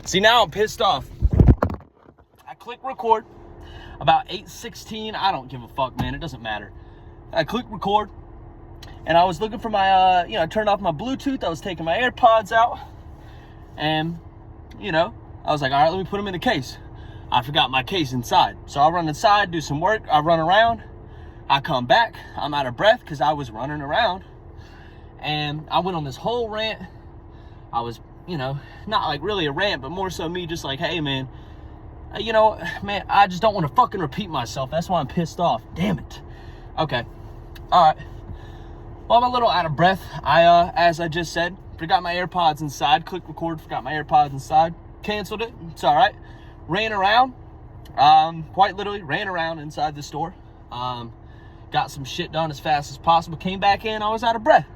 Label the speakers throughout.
Speaker 1: See, now I'm pissed off. I click record about 8:16. I don't give a fuck, man. It doesn't matter. I click record, and I was looking for my, I turned off my Bluetooth. I was taking my AirPods out, and, I was like, all right, let me put them in the case. I forgot my case inside. So I run inside, do some work. I run around. I come back. I'm out of breath because I was running around. And I went on this whole rant. I was, not like really a rant, but more so me just like, hey, man, I just don't want to fucking repeat myself. That's why I'm pissed off. Damn it. Okay. All right. Well, I'm a little out of breath. As I just said, forgot my AirPods inside. Click record, forgot my AirPods inside. Canceled it. It's all right. Ran around. Quite literally ran around inside the store. Got some shit done as fast as possible. Came back in. I was out of breath.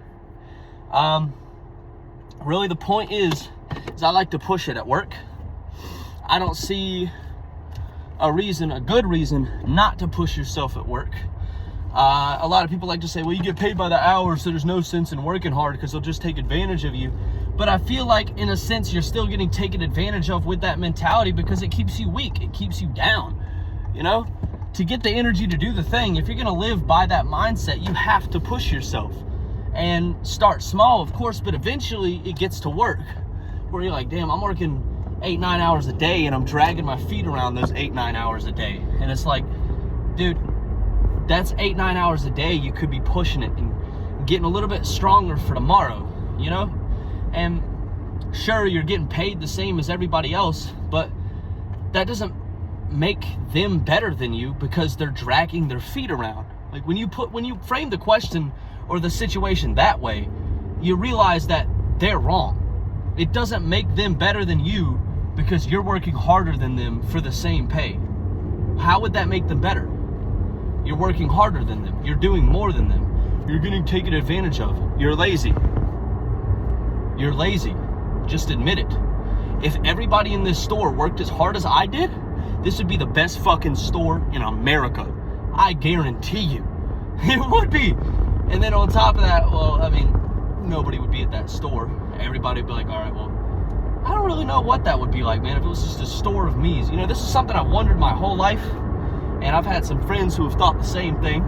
Speaker 1: Really the point is I like to push it at work. I don't see a good reason not to push yourself at work. A lot of people like to say, well, you get paid by the hour, so there's no sense in working hard because they'll just take advantage of you. But I feel like, in a sense, you're still getting taken advantage of with that mentality because it keeps you weak. It keeps you down, To get the energy to do the thing, if you're going to live by that mindset, you have to push yourself. And start small, of course, but eventually it gets to work. Where you're like, damn, I'm working 8-9 hours a day and I'm dragging my feet around those 8-9 hours a day. And it's like, dude, that's 8-9 hours a day. You could be pushing it and getting a little bit stronger for tomorrow, And sure, you're getting paid the same as everybody else, but that doesn't make them better than you because they're dragging their feet around. Like when you frame the question or the situation that way, you realize that they're wrong. It doesn't make them better than you because you're working harder than them for the same pay. How would that make them better? You're working harder than them. You're doing more than them. You're getting taken advantage of. You're lazy. You're lazy. Just admit it. If everybody in this store worked as hard as I did, this would be the best fucking store in America. I guarantee you. It would be. And then on top of that, nobody would be at that store. Everybody would be like, all right, well, I don't really know what that would be like, man, if it was just a store of me's. This is something I've wondered my whole life. And I've had some friends who have thought the same thing.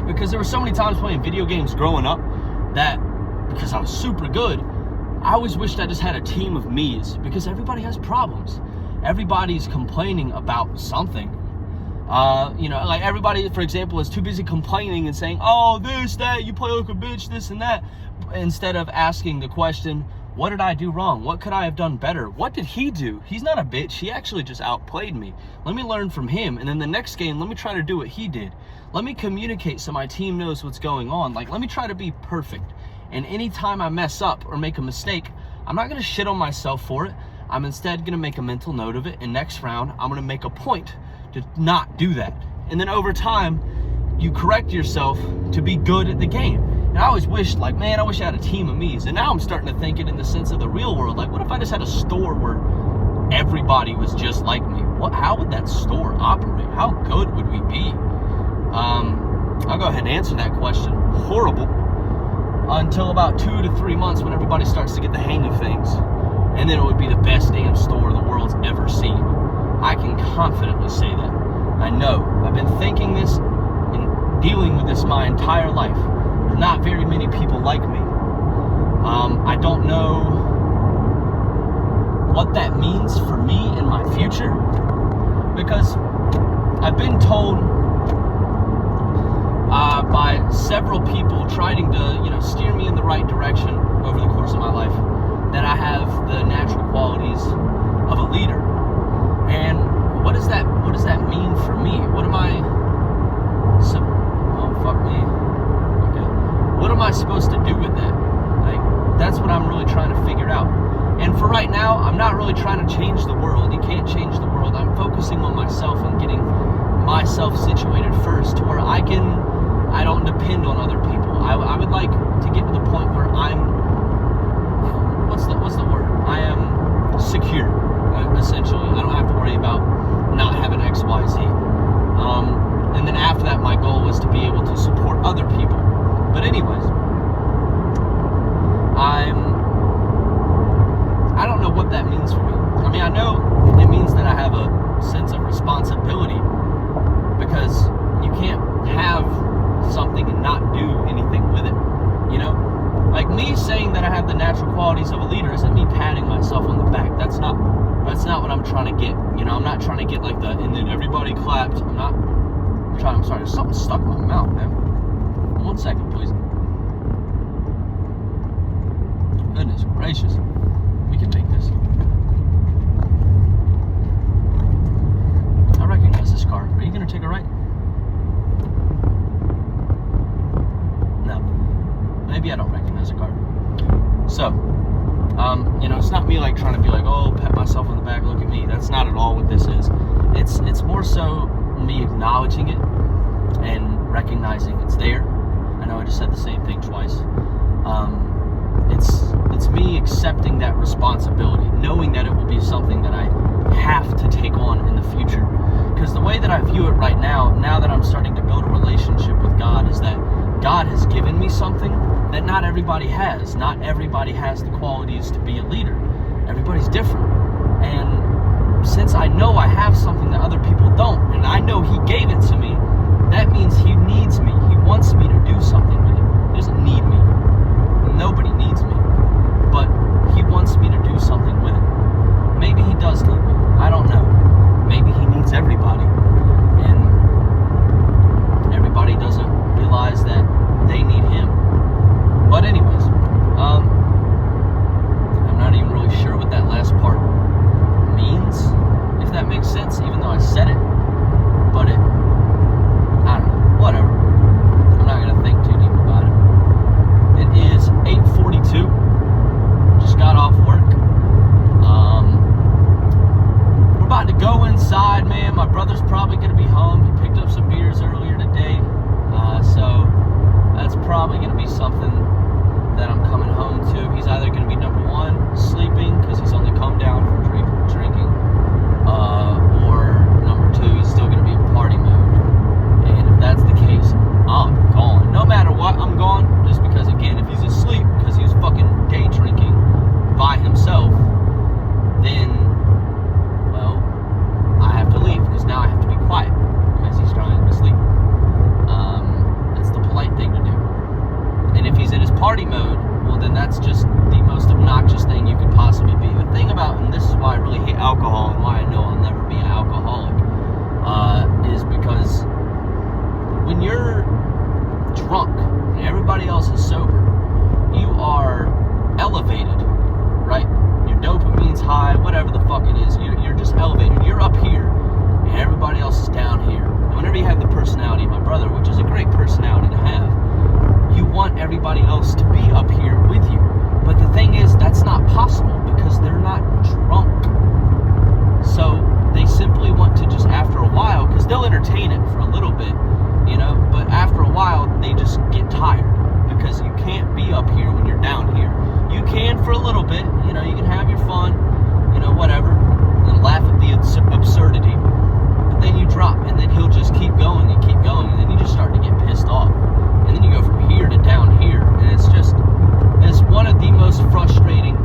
Speaker 1: Because there were so many times playing video games growing up that, because I was super good, I always wished I just had a team of me's, because everybody has problems. Everybody's complaining about something. Everybody, for example, is too busy complaining and saying, oh, this, that, you play like a bitch, this and that, instead of asking the question, what did I do wrong? What could I have done better? What did he do? He's not a bitch. He actually just outplayed me. Let me learn from him. And then the next game, let me try to do what he did. Let me communicate so my team knows what's going on. Let me try to be perfect. And anytime I mess up or make a mistake, I'm not going to shit on myself for it. I'm instead going to make a mental note of it. And next round, I'm going to make a point to not do that. And then over time, you correct yourself to be good at the game. And I always wished, I wish I had a team of me's. And now I'm starting to think it in the sense of the real world. What if I just had a store where everybody was just like me? How would that store operate? How good would we be? I'll go ahead and answer that question. Horrible. Until about 2 to 3 months when everybody starts to get the hang of things. And then it would be the best damn store the world's ever seen. I can confidently say that. I know. I've been thinking this and dealing with this my entire life. There's not very many people like me. I don't know what that means for me in my future, because I've been told by several people trying to, steer me in the right direction over the course of my life that I have the natural qualities of a leader. And what does that mean for me? What am I? Oh, fuck me. Okay. What am I supposed to do with that? That's what I'm really trying to figure out. And for right now, I'm not really trying to change the world. You can't change the world. I'm focusing on myself and getting myself situated first to where I don't depend on other people. I would like to get to the point where what's the word? I am secure, essentially. I don't have to worry about not having X, Y, Z. And then after that, my goal was to be able to support other people. But anyways, I don't that means for me. I mean, I know it means that I have a sense of responsibility, because you can't have something and not do anything with it, you know? Like, me saying that I have the natural qualities of a leader isn't me patting myself on the back. That's not what I'm trying to get. You know, I'm not trying to get like and then everybody clapped. I'm sorry, there's something stuck in my mouth, man. 1 second, please. Goodness gracious. We can make this. I recognize this car. Are you going to take a right? No. Maybe I don't recognize the car. So, you know, it's not me like trying to be like, oh, pat myself on the back, look at me. That's not at all what this is. It's more so me acknowledging it and recognizing it's there. I know I just said the same thing twice. It's me accepting that responsibility, knowing that it will be something that I have to take on in the future. Because the way that I view it right now that I'm starting to build a relationship with God, is that God has given me something that not everybody has. Not everybody has the qualities to be a leader. Everybody's different. And since I know I have something that other people don't, and I know He gave it to me, that means He needs me. He wants me to do something with it. He doesn't need me. Nobody needs me. But He wants me to do something with it. Maybe He does need me. I don't know. Maybe He needs everybody. And everybody doesn't realize that they need Him. But anyways, I'm not even really sure what that last part means, if that makes sense, even though I said it. But I don't know, whatever. I'm not going to think too deep about it. It is 8:42. Just got off work. We're about to go inside, man. My brother's probably going to be home. He picked up some beers earlier today. So that's probably going to be something that I'm coming home to. He's either going to be number one, sleeping, because he's only come down from drinking, or number two, he's still going to be in party mode. And if that's the case, I'm gone. No matter what, I'm gone. Just because, again, if he's asleep because he's fucking day drinking by himself, then, well, I have to leave, because now I have to be quiet because he's trying to sleep. That's the polite thing to do. And if he's in his party mode, well, then that's just the most obnoxious thing you could possibly be. The thing about, and this is why I really hate alcohol and why I know I'll never be an alcoholic, is because when you're drunk and everybody else is sober, you are elevated, right? Your dopamine's high, whatever the fuck it is. You're just elevated. You're up here and everybody else is down here. And whenever you have the personality of my brother, which is a great personality to have, you want everybody else to be up here with you. But the thing is, that's not possible because they're not drunk. So they simply want to just, after a while, because they'll entertain it for a little bit, you know, but after a while, they just get tired, because you can't be up here when you're down here. You can for a little bit, you know, you can have your fun, you know, whatever, and laugh at the absurdity, but then you drop, and then he'll just keep going, and then you just start to get pissed off. And then you go from here to down here, and it's one of the most frustrating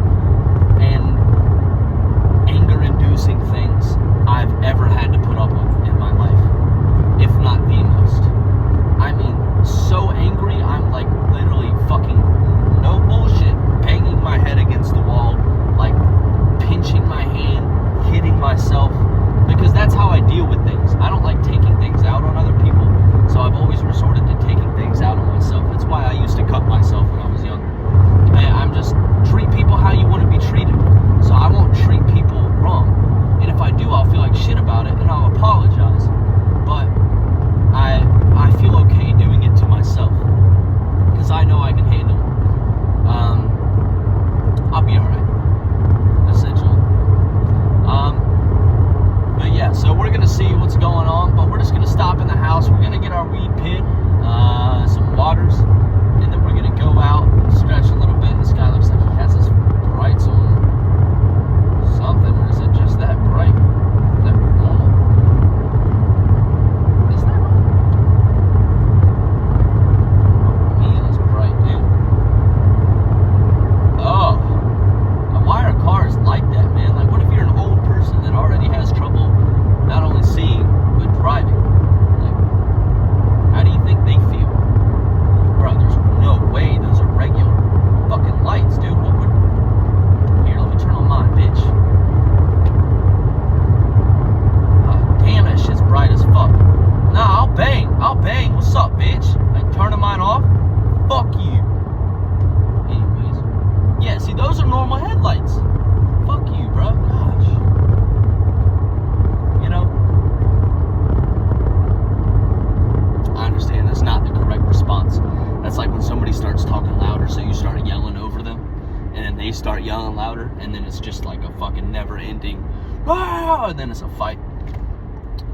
Speaker 1: then it's just like a fucking never-ending, and then it's a fight.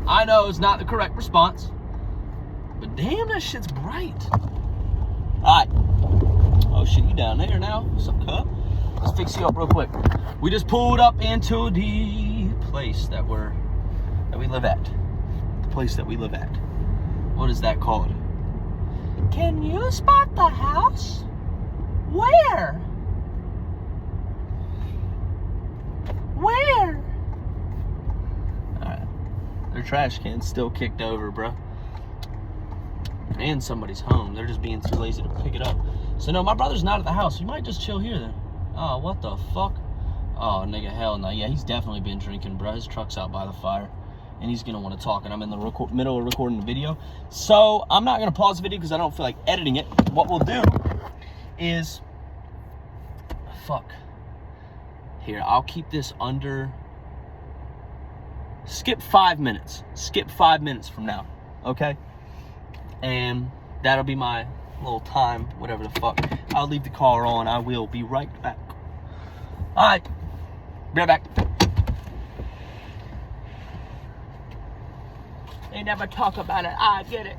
Speaker 1: I know it's not the correct response, but damn, that shit's bright. All right. Oh shit, you down there now? What's up, cub? Let's fix you up real quick. We just pulled up into the place that we live at. The place that we live at. What is that called? Can you spot the house? Where? Where? Alright. Their trash can's still kicked over, bro. And somebody's home. They're just being too lazy to pick it up. So no, my brother's not at the house. You might just chill here then. Oh, what the fuck? Oh, nigga, hell no. Yeah, he's definitely been drinking, bro. His truck's out by the fire. And he's gonna want to talk, and I'm in the middle of recording the video. So I'm not gonna pause the video because I don't feel like editing it. What we'll do is, fuck. Here, I'll keep this under, skip 5 minutes. Skip 5 minutes from now, okay? And that'll be my little time, whatever the fuck. I'll leave the car on. I will be right back. All right, be right back. They never talk about it. I get it.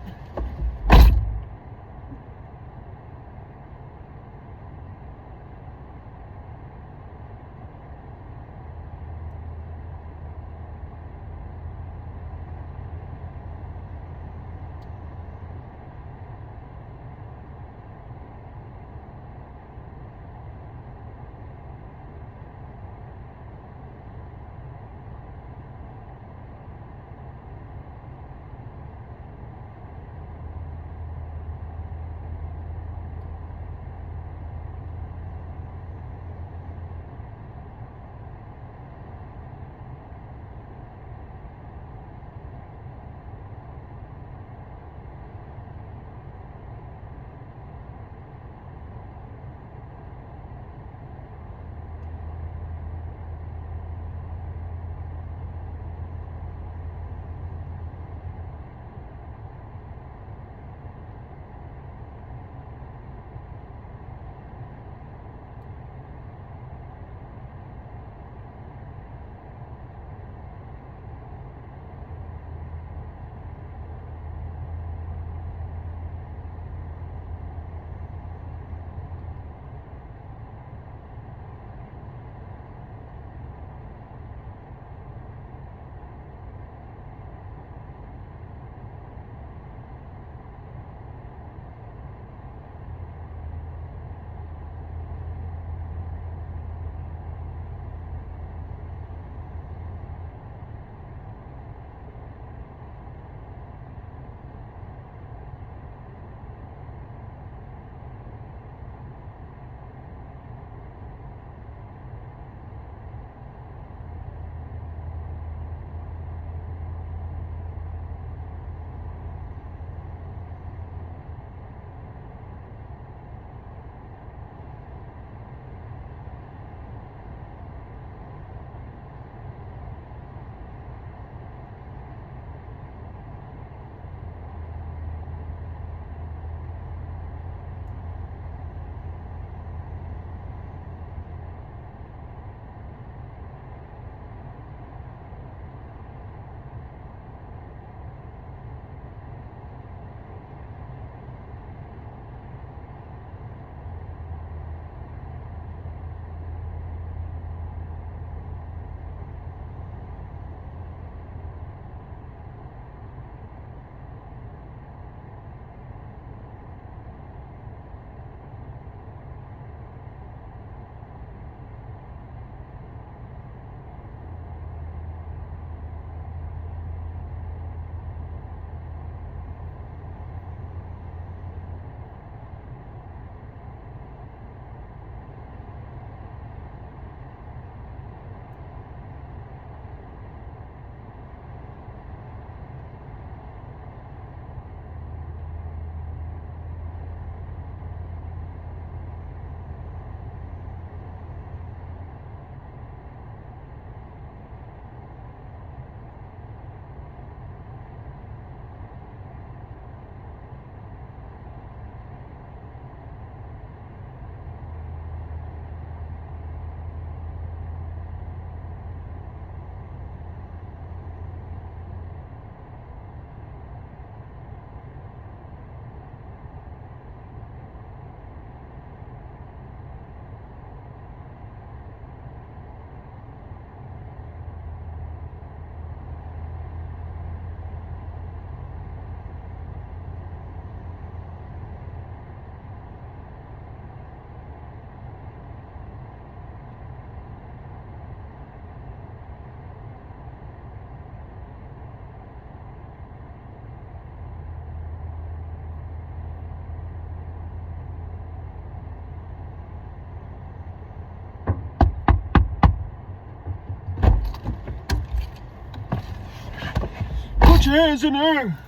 Speaker 1: your hands in the air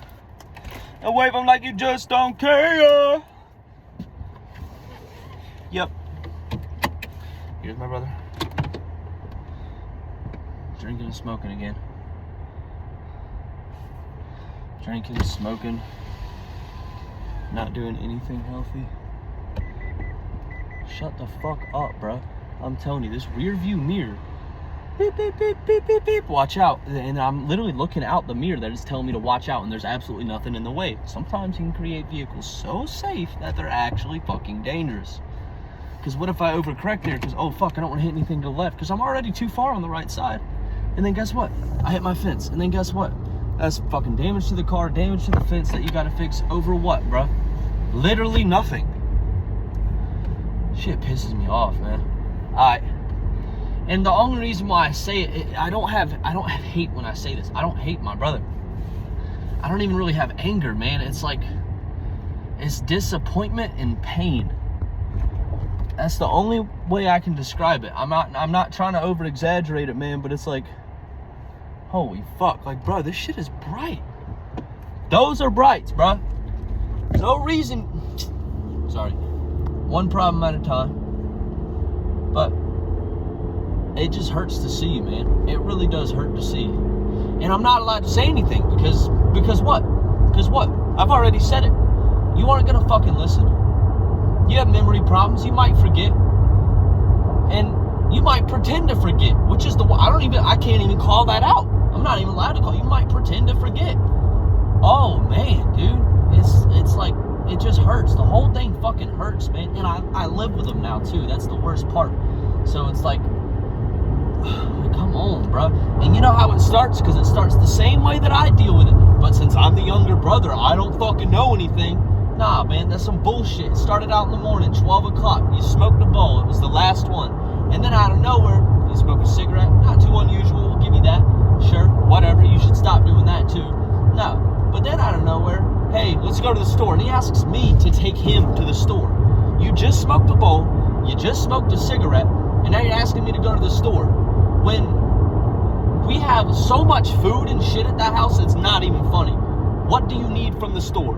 Speaker 1: and wave them like you just don't care. Yep. Here's my brother. Drinking and smoking again. Drinking, smoking, not doing anything healthy. Shut the fuck up, bro. I'm telling you, this rear view mirror, beep, beep, beep, beep, beep, beep, watch out. And I'm literally looking out the mirror that is telling me to watch out, and there's absolutely nothing in the way. Sometimes you can create vehicles so safe that they're actually fucking dangerous. Because what if I overcorrect there? Because, oh fuck, I don't want to hit anything to the left, because I'm already too far on the right side. And then guess what? I hit my fence. And then guess what? That's fucking damage to the car, damage to the fence that you gotta fix over what, bruh? Literally nothing. Shit pisses me off, man. Alright. And the only reason why I say it, I don't have hate when I say this. I don't hate my brother. I don't even really have anger, man. It's like, it's disappointment and pain. That's the only way I can describe it. I'm not trying to over exaggerate it, man, but it's like, holy fuck, like, bro, this shit is bright. Those are brights, bro. No reason. Sorry. One problem at a time. But it just hurts to see, man. It really does hurt to see. And I'm not allowed to say anything because what? Because what? I've already said it. You aren't gonna fucking listen. You have memory problems. You might forget. And you might pretend to forget, which is I can't even call that out. I'm not even allowed to call. You might pretend to forget. Oh man, dude, it's like, it just hurts. The whole thing fucking hurts, man. And I live with them now too. That's the worst part. So it's like, come on, bro. And you know how it starts? Because it starts the same way that I deal with it. But since I'm the younger brother, I don't fucking know anything. Nah, man, that's some bullshit. It started out in the morning, 12 o'clock. You smoked a bowl. It was the last one. And then out of nowhere, you smoke a cigarette. Not too unusual, we'll give you that. Sure, whatever, you should stop doing that too. No, but then out of nowhere, hey, let's go to the store. And he asks me to take him to the store. You just smoked a bowl, you just smoked a cigarette, and now you're asking me to go to the store. When we have so much food and shit at that house, it's not even funny. What do you need from the store?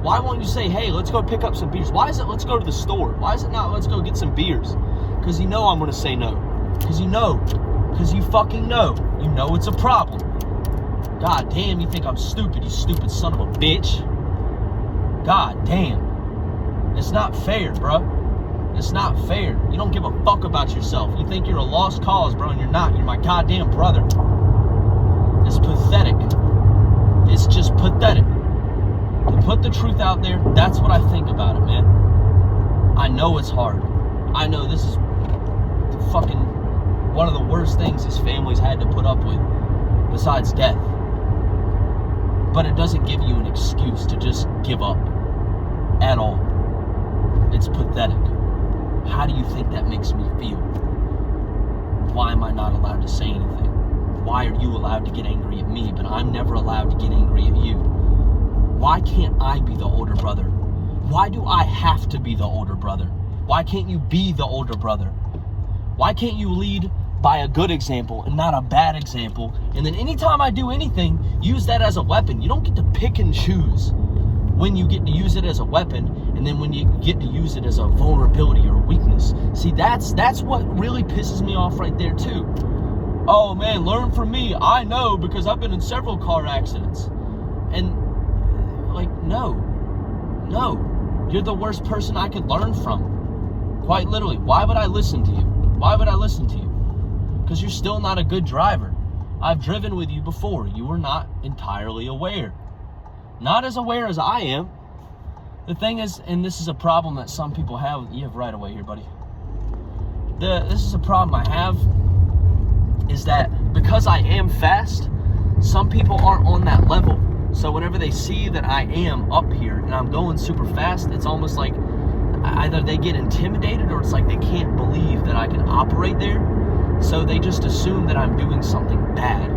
Speaker 1: Why won't you say, hey, let's go pick up some beers? Why is it let's go to the store? Why is it not let's go get some beers? Because you know I'm going to say no. Because you know. Because you fucking know. You know it's a problem. God damn, you think I'm stupid, you stupid son of a bitch. God damn. It's not fair, bro. It's not fair. You don't give a fuck about yourself. You think you're a lost cause, bro, and you're not. You're my goddamn brother. It's pathetic. It's just pathetic. To put the truth out there, that's what I think about it, man. I know it's hard. I know this is fucking one of the worst things his family's had to put up with, besides death. But it doesn't give you an excuse to just give up at all. It's pathetic. How do you think that makes me feel? Why am I not allowed to say anything? Why are you allowed to get angry at me, but I'm never allowed to get angry at you? Why can't I be the older brother? Why do I have to be the older brother? Why can't you be the older brother? Why can't you lead by a good example and not a bad example? And then anytime I do anything, use that as a weapon. You don't get to pick and choose when you get to use it as a weapon and then when you get to use it as a vulnerability or a weakness. See, that's what really pisses me off right there too. Oh man, learn from me. I know because I've been in several car accidents. And like, no, you're the worst person I could learn from. Quite literally. Why would I listen to you? Why would I listen to you? Because you're still not a good driver. I've driven with you before. You were not entirely aware. Not as aware as I am. The thing is, and this is a problem that some people have. You have right away here, buddy. This is a problem I have, is that because I am fast, some people aren't on that level. So whenever they see that I am up here and I'm going super fast, it's almost like either they get intimidated or it's like they can't believe that I can operate there. So they just assume that I'm doing something bad.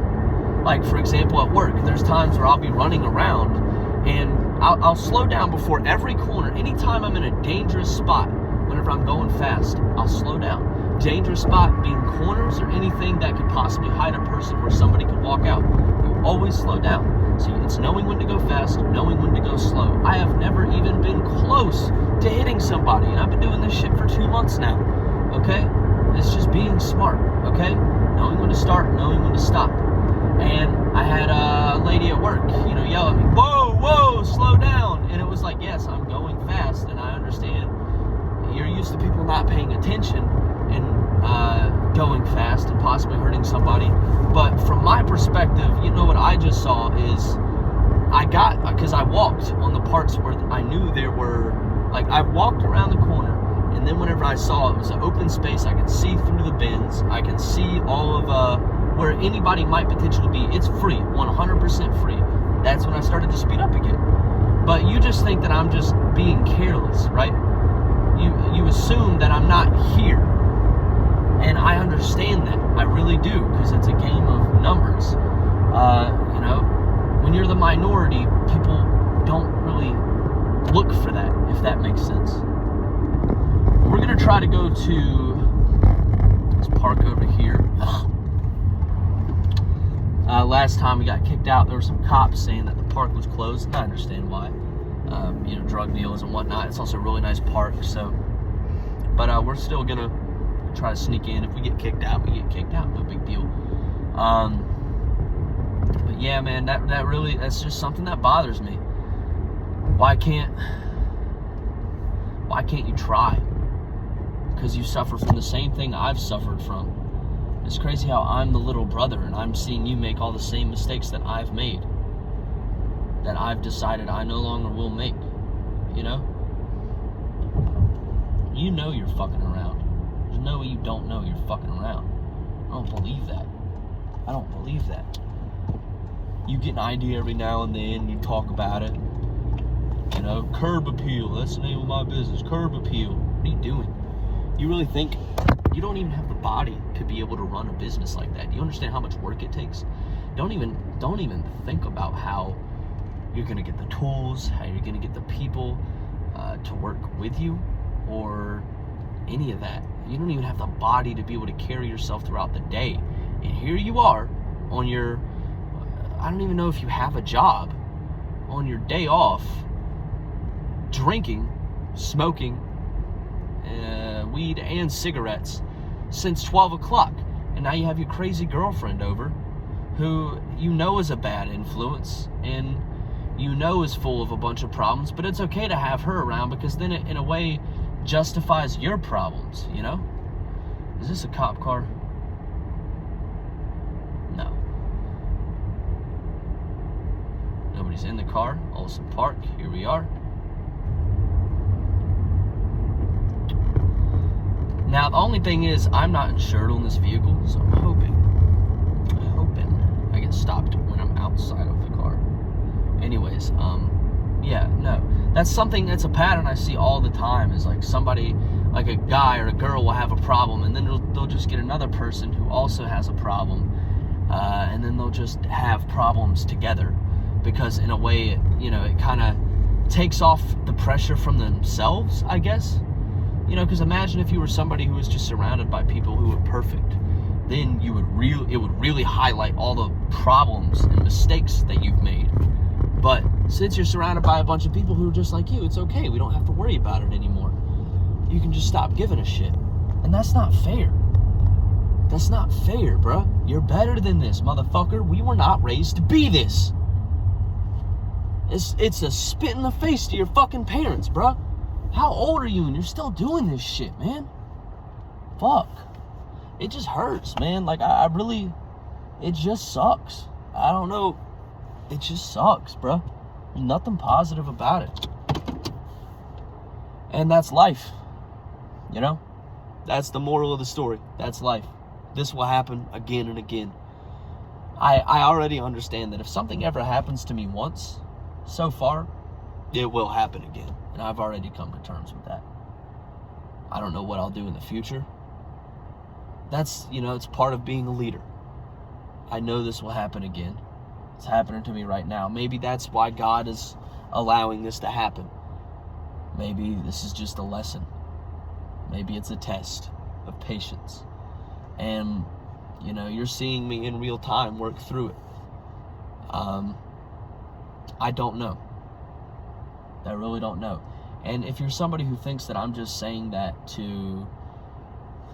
Speaker 1: Like, for example, at work, there's times where I'll be running around and I'll slow down before every corner. Anytime I'm in a dangerous spot, whenever I'm going fast, I'll slow down. dangerous spot being corners or anything that could possibly hide a person where somebody could walk out. You always slow down. So it's knowing when to go fast, knowing when to go slow. I have never even been close to hitting somebody, and I've been doing this shit for 2 months now, okay? It's just being smart, okay? Knowing when to start, knowing when to stop. And I had a lady at work, yell at me, whoa, slow down. And it was like, yes, I'm going fast, and I understand you're used to people not paying attention and going fast and possibly hurting somebody. But from my perspective, what I just saw is because I walked on the parts where I knew there were, like, I walked around the corner, and then whenever I saw it was an open space, I could see through the bins, I can see all of where anybody might potentially be. It's free, 100% free. That's when I started to speed up again. But you just think that I'm just being careless, right? You assume that I'm not here. And I understand that. I really do, because it's a game of numbers. When you're the minority, people don't really look for that, if that makes sense. We're going to try to go to this park over here. Last time we got kicked out, there were some cops saying that the park was closed, and I understand why. Drug deals and whatnot. It's also a really nice park, but we're still gonna try to sneak in. If we get kicked out, we get kicked out. No big deal. But yeah, man, that's just something that bothers me. Why can't you try? Because you suffer from the same thing I've suffered from. It's crazy how I'm the little brother and I'm seeing you make all the same mistakes that I've made, that I've decided I no longer will make. You're fucking around. There's no way you don't know you're fucking around. I don't believe that. You get an idea every now and then, you talk about it. Curb appeal, that's the name of my business, curb appeal. What are you doing? You really think you don't even have the body to be able to run a business like that? Do you understand how much work it takes? Don't even think about how you're gonna get the tools, how you're gonna get the people to work with you, or any of that. You don't even have the body to be able to carry yourself throughout the day. And here you are on your, I don't even know if you have a job, on your day off, drinking, smoking, weed and cigarettes since 12 o'clock. And now you have your crazy girlfriend over who is a bad influence and is full of a bunch of problems, but it's okay to have her around because then it, in a way, justifies your problems, Is this a cop car? No. Nobody's in the car. Olsen Park. Here we are. Now, the only thing is, I'm not insured on this vehicle, so I'm hoping I get stopped when I'm outside of the car. Anyways, that's a pattern I see all the time, is like somebody, like a guy or a girl will have a problem, and then they'll just get another person who also has a problem, and then they'll just have problems together, because in a way, it kind of takes off the pressure from themselves, I guess. Because imagine if you were somebody who was just surrounded by people who were perfect, then it would really highlight all the problems and mistakes that you've made. But since you're surrounded by a bunch of people who are just like you, it's okay. We don't have to worry about it anymore. You can just stop giving a shit. And that's not fair. That's not fair, bruh. You're better than this, motherfucker. We were not raised to be this. It's a spit in the face to your fucking parents, bruh. How old are you and you're still doing this shit, man? Fuck. It just hurts, man. Like, it just sucks. I don't know. It just sucks, bro. There's nothing positive about it. And that's life. That's the moral of the story. That's life. This will happen again and again. I already understand that if something ever happens to me once, so far, it will happen again. And I've already come to terms with that. I don't know what I'll do in the future. That's, it's part of being a leader. I know this will happen again. It's happening to me right now. Maybe that's why God is allowing this to happen. Maybe this is just a lesson. Maybe it's a test. of patience. And, you know, you're seeing me in real time work through it. I don't know. I really don't know. And if you're somebody who thinks that I'm just saying that to,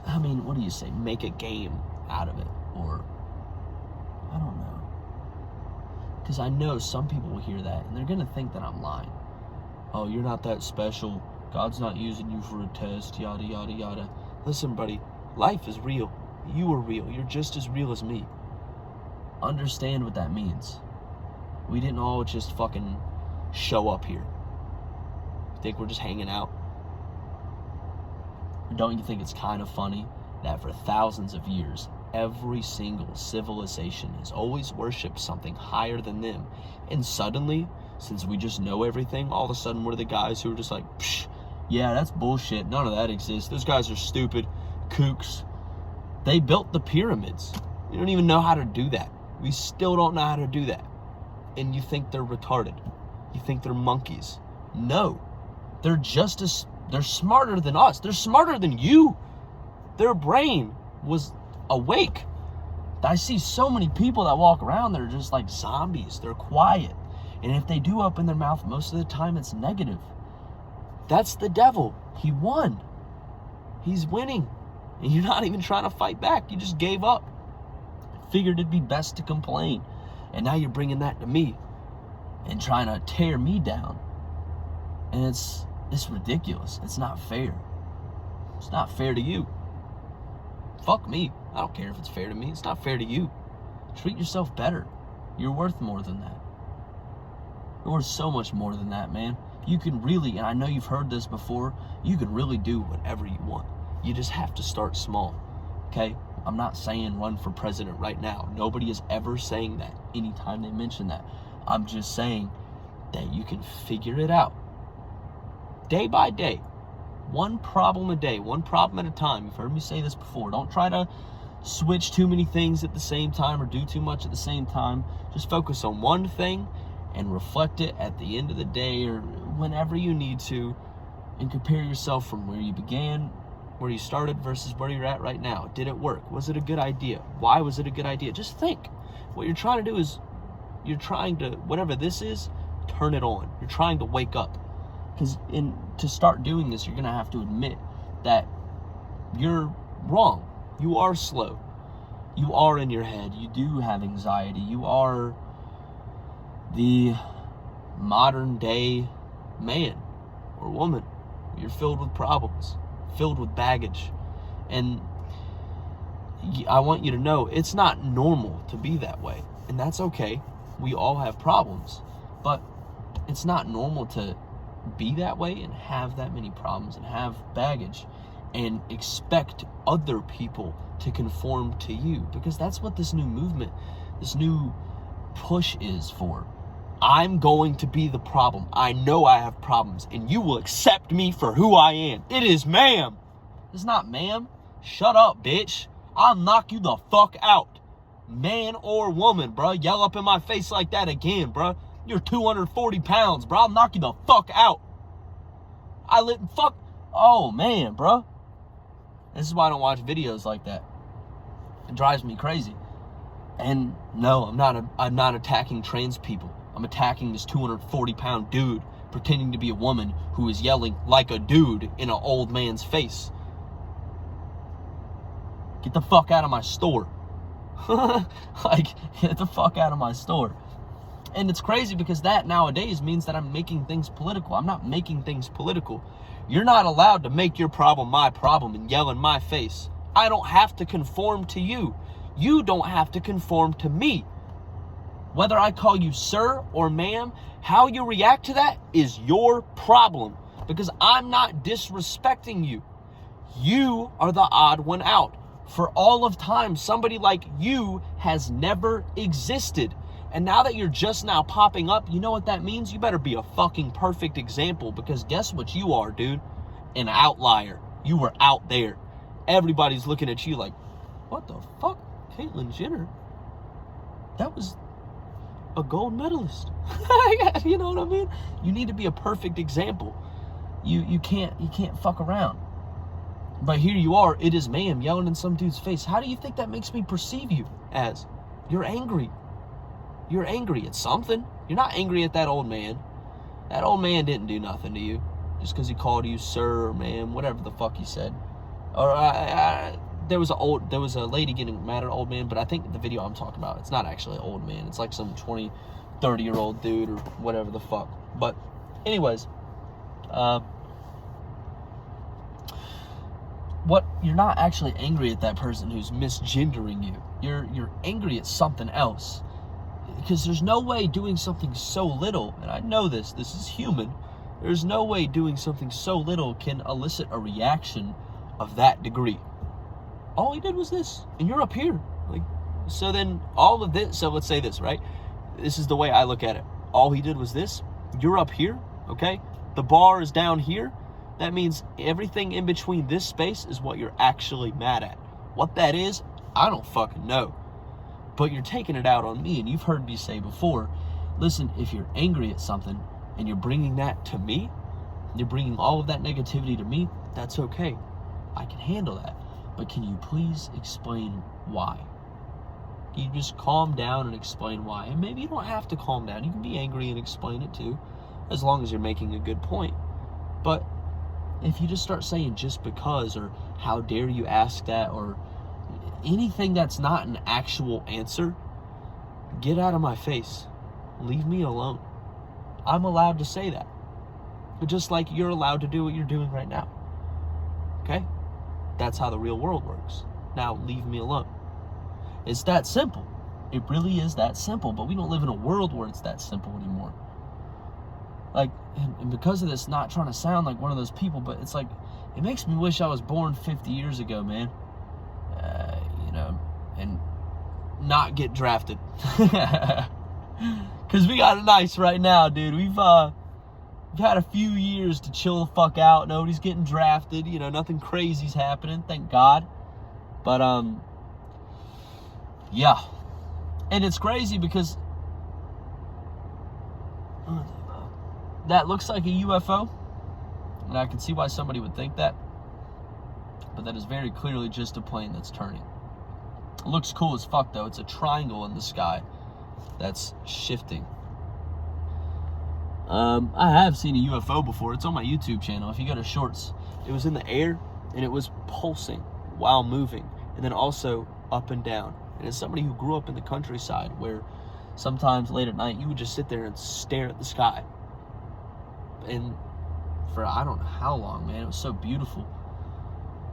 Speaker 1: I mean, what do you say? Make a game out of it. Or, I don't know. Because I know some people will hear that and they're going to think that I'm lying. Oh, you're not that special. God's not using you for a test, yada, yada, yada. Listen, buddy, life is real. You are real. You're just as real as me. Understand what that means. We didn't all just fucking show up here. You think we're just hanging out? Don't you think it's kind of funny that for thousands of years, every single civilization has always worshipped something higher than them, and suddenly, since we just know everything, all of a sudden we're the guys who are just like, psh, yeah, that's bullshit, none of that exists, those guys are stupid, kooks. They built the pyramids. You don't even know how to do that. We still don't know how to do that. And you think they're retarded. You think they're monkeys. No. They're smarter than us. They're smarter than you. Their brain was awake. I see so many people that walk around that are just like zombies. They're quiet. And if they do open their mouth, most of the time it's negative. That's the devil. He won. He's winning. And you're not even trying to fight back. You just gave up. Figured it'd be best to complain. And now you're bringing that to me and trying to tear me down. And it's ridiculous. It's not fair. It's not fair to you. Fuck me. I don't care if it's fair to me. It's not fair to you. Treat yourself better. You're worth more than that. You're worth so much more than that, man. You can really, and I know you've heard this before, you can really do whatever you want. You just have to start small, okay? I'm not saying run for president right now. Nobody is ever saying that anytime they mention that. I'm just saying that you can figure it out. Day by day. One problem a day. One problem at a time. You've heard me say this before. Don't try to switch too many things at the same time or do too much at the same time. Just focus on one thing and reflect it at the end of the day or whenever you need to, and compare yourself from where you began, where you started versus where you're at right now. Did it work? Was it a good idea? Why was it a good idea? Just think. What you're trying to do is you're trying to, whatever this is, turn it on. You're trying to wake up. Because to start doing this, you're going to have to admit that you're wrong. You are slow. You are in your head. You do have anxiety. You are the modern day man or woman. You're filled with problems, filled with baggage. And I want you to know it's not normal to be that way. And that's okay. We all have problems. But it's not normal to be that way and have that many problems and have baggage and expect other people to conform to you, because that's what this new movement, this new push is for. I'm going to be the problem. I know I have problems and you will accept me for who I am. It is ma'am. It's not ma'am. Shut up, bitch. I'll knock you the fuck out. Man or woman, bro. Yell up in my face like that again, bro. You're 240 pounds, bro. I'll knock you the fuck out. Oh, man, bro. This is why I don't watch videos like that. It drives me crazy. And no, I'm not attacking trans people. I'm attacking this 240-pound dude pretending to be a woman who is yelling like a dude in an old man's face. Get the fuck out of my store. Get the fuck out of my store. And it's crazy because that nowadays means that I'm making things political. I'm not making things political. You're not allowed to make your problem my problem and yell in my face. I don't have to conform to you. You don't have to conform to me. Whether I call you sir or ma'am, how you react to that is your problem, because I'm not disrespecting you. You are the odd one out. For all of time, somebody like you has never existed. And now that you're just now popping up, you know what that means? You better be a fucking perfect example, because guess what you are, dude? An outlier. You were out there. Everybody's looking at you like, what the fuck? Caitlyn Jenner? That was a gold medalist. You know what I mean? You need to be a perfect example. You can't fuck around. But here you are, it is ma'am, yelling in some dude's face. How do you think that makes me perceive you as? You're angry. You're angry at something. You're not angry at that old man. That old man didn't do nothing to you. Just because he called you sir or ma'am, whatever the fuck he said. Or there was a lady getting mad at an old man, but I think the video I'm talking about, it's not actually an old man. It's like some 20, 30-year-old dude or whatever the fuck. But anyways, you're not actually angry at that person who's misgendering you. You're angry at something else. Because there's no way doing something so little, and I know this is human, there's no way doing something so little can elicit a reaction of that degree. All he did was this, and you're up here. Like, so then all of this, so let's say this, right? This is the way I look at it. All he did was this, you're up here, okay? The bar is down here. That means everything in between this space is what you're actually mad at. What that is, I don't fucking know. But you're taking it out on me, and you've heard me say before, listen, if you're angry at something and you're bringing that to me, you're bringing all of that negativity to me, that's okay. I can handle that. But can you please explain why? Can you just calm down and explain why? And maybe you don't have to calm down. You can be angry and explain it too, as long as you're making a good point. But if you just start saying just because, or how dare you ask that, or anything that's not an actual answer, get out of my face. Leave me alone. I'm allowed to say that. But just like you're allowed to do what you're doing right now. Okay? That's how the real world works. Now leave me alone. It's that simple. It really is that simple, but we don't live in a world where it's that simple anymore. Like, and because of this, not trying to sound like one of those people, but it's like, it makes me wish I was born 50 years ago, man. And not get drafted. Because we got it nice right now, dude. We've had a few years to chill the fuck out. Nobody's getting drafted. Nothing crazy's happening, thank God. But, yeah. And it's crazy because that looks like a UFO. And I can see why somebody would think that. But that is very clearly just a plane that's turning. It looks cool as fuck, though. It's a triangle in the sky that's shifting. I have seen a UFO before. It's on my YouTube channel. If you go to shorts, it was in the air and it was pulsing while moving, and then also up and down. And as somebody who grew up in the countryside, where sometimes late at night you would just sit there and stare at the sky, and for I don't know how long, man, it was so beautiful.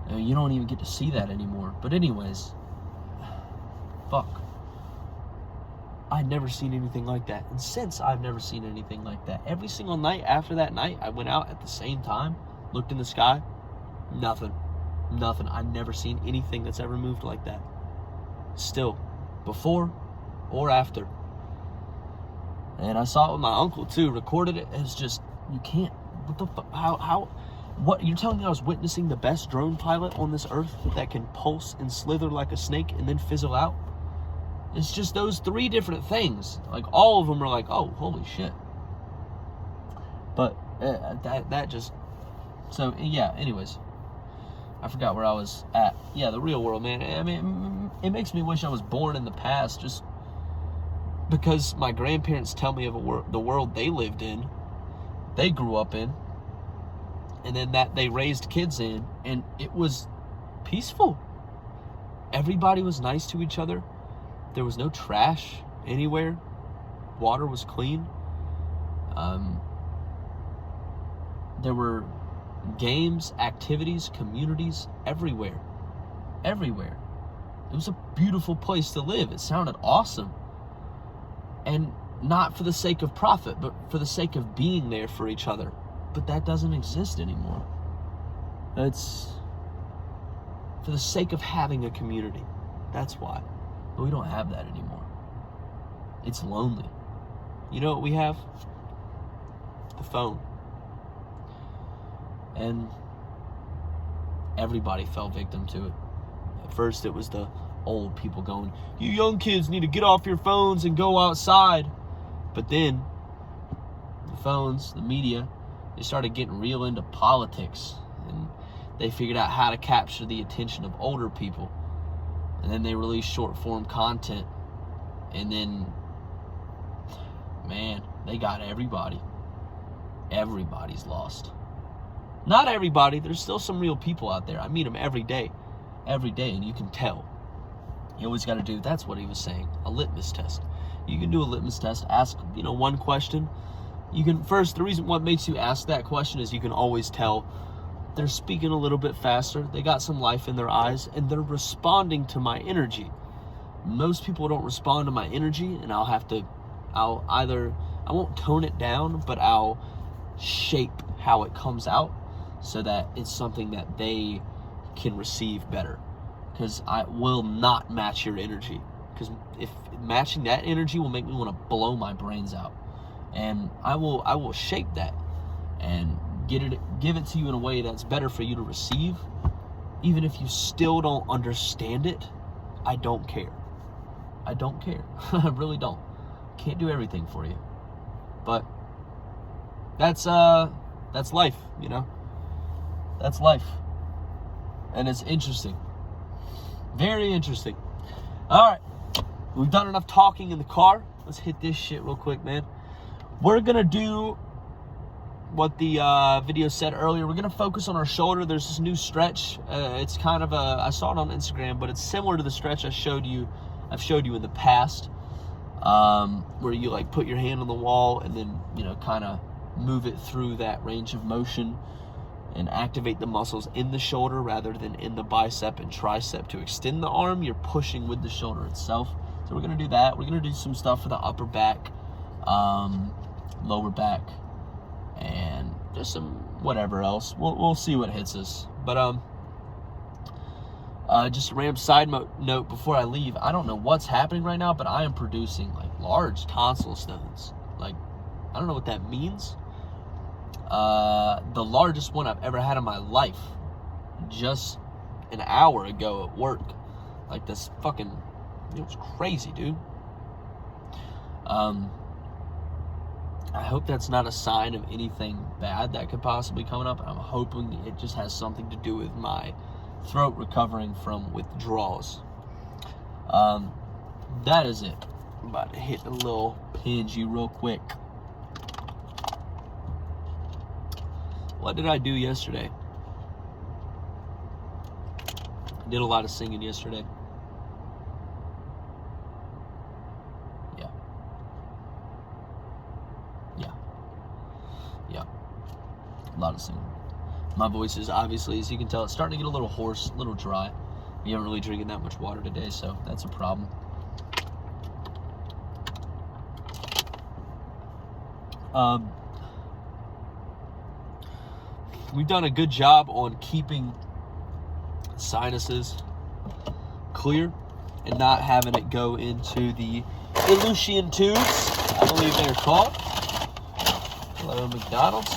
Speaker 1: And you don't even get to see that anymore. But anyways, fuck. I'd never seen anything like that. And since I've never seen anything like that, every single night after that night, I went out at the same time, looked in the sky, nothing. I've never seen anything that's ever moved like that. Still, before or after. And I saw it with my uncle too, recorded it. It's just, you can't, what the fuck, what, you're telling me I was witnessing the best drone pilot on this earth that can pulse and slither like a snake and then fizzle out? It's just those three different things. Like, all of them are like, oh, holy shit. But that just, so yeah, anyways. I forgot where I was at. Yeah, the real world, man. I mean, it makes me wish I was born in the past, just because my grandparents tell me of the world they lived in, they grew up in, and then that they raised kids in, and it was peaceful. Everybody was nice to each other. There was no trash anywhere. Water was clean. There were games, activities, communities everywhere. Everywhere. It was a beautiful place to live. It sounded awesome. And not for the sake of profit, but for the sake of being there for each other. But that doesn't exist anymore. It's for the sake of having a community. That's why. But we don't have that anymore. It's lonely. You know what we have? The phone. And everybody fell victim to it. At first it was the old people going, you young kids need to get off your phones and go outside. But then the phones, the media, they started getting real into politics. And they figured out how to capture the attention of older people. And then they released short form content. And then, man, they got everybody. Everybody's lost. Not everybody. There's still some real people out there. I meet them every day, and you can tell. You always got to do, that's what he was saying, a litmus test. You can do a litmus test, ask, one question. You can, first, the reason what makes you ask that question is you can always tell they're speaking a little bit faster. They got some life in their eyes, and they're responding to my energy. Most people don't respond to my energy, and I won't tone it down, but I'll shape how it comes out so that it's something that they can receive better. Because I will not match your energy. Because if matching that energy will make me want to blow my brains out. And I will shape that and give it to you in a way that's better for you to receive. Even if you still don't understand it, I don't care. I don't care. I really don't. Can't do everything for you. But that's life, That's life. And it's interesting. Very interesting. All right. We've done enough talking in the car. Let's hit this shit real quick, man. We're going to do what the video said earlier. We're going to focus on our shoulder. There's this new stretch. It's kind of I saw it on Instagram, but it's similar to the stretch I've showed you in the past, where you like put your hand on the wall and then, kind of move it through that range of motion and activate the muscles in the shoulder rather than in the bicep and tricep to extend the arm. You're pushing with the shoulder itself. So we're going to do that. We're going to do some stuff for the upper back, lower back, and just some whatever else. We'll see what hits us. But just a random side note before I leave. I don't know what's happening right now, but I am producing like large tonsil stones. Like, I don't know what that means. The largest one I've ever had in my life, just an hour ago at work. Like this fucking, it was crazy, dude. I hope that's not a sign of anything bad that could possibly come up. I'm hoping it just has something to do with my throat recovering from withdrawals. That is it. I'm about to hit a little Pingy real quick. What did I do yesterday? I did a lot of singing yesterday. Yeah. A lot of singing. My voice is obviously, as you can tell, it's starting to get a little hoarse, a little dry. We haven't really drinking that much water today, so that's a problem. We've done a good job on keeping sinuses clear and not having it go into the Elucian tubes, I believe they're called. Hello, McDonald's.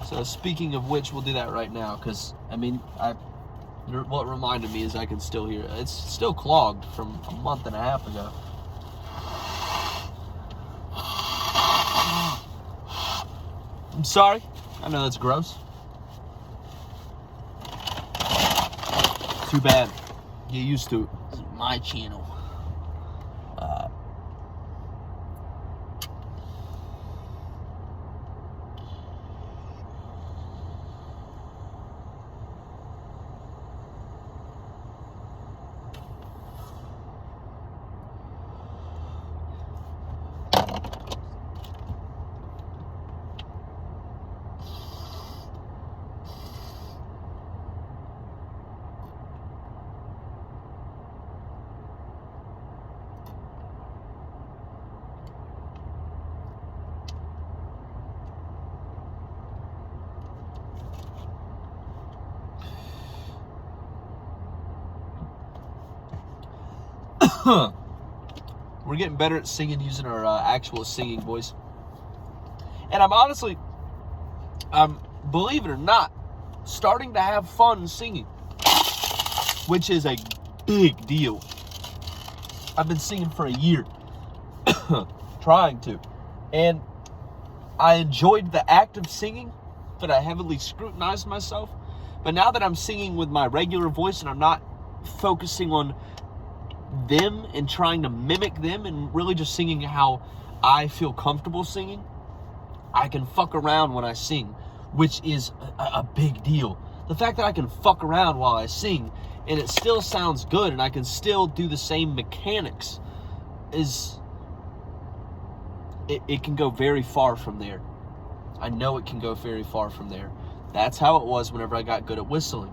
Speaker 1: So speaking of which, we'll do that right now, because, what reminded me is I can still hear it. It's still clogged from a month and a half ago. I'm sorry. I know that's gross. Too bad. Get used to it. This is my channel. We're getting better at singing using our actual singing voice. And I'm believe it or not, starting to have fun singing, which is a big deal. I've been singing for a year, trying to, and I enjoyed the act of singing, but I heavily scrutinized myself But now that I'm singing with my regular voice and I'm not focusing on them and trying to mimic them and really just singing how I feel comfortable singing, I can fuck around when I sing, which is a big deal. The fact that I can fuck around while I sing and it still sounds good and I can still do the same mechanics is, it can go very far from there. I know it can go very far from there. That's how it was whenever I got good at whistling.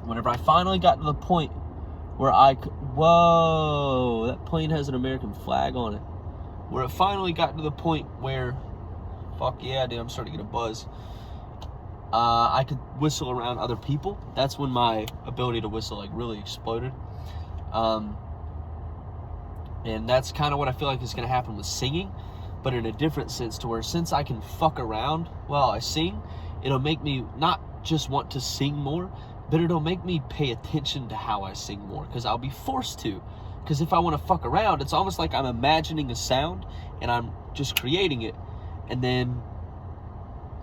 Speaker 1: Whenever I finally got to the point where I could, whoa, that plane has an American flag on it. Where it finally got to the point where, fuck yeah, dude, I'm starting to get a buzz. I could whistle around other people. That's when my ability to whistle like really exploded. And that's kind of what I feel like is going to happen with singing, but in a different sense, to where since I can fuck around while I sing, it'll make me not just want to sing more, but it'll make me pay attention to how I sing more, because I'll be forced to. Because if I want to fuck around, it's almost like I'm imagining a sound and I'm just creating it and then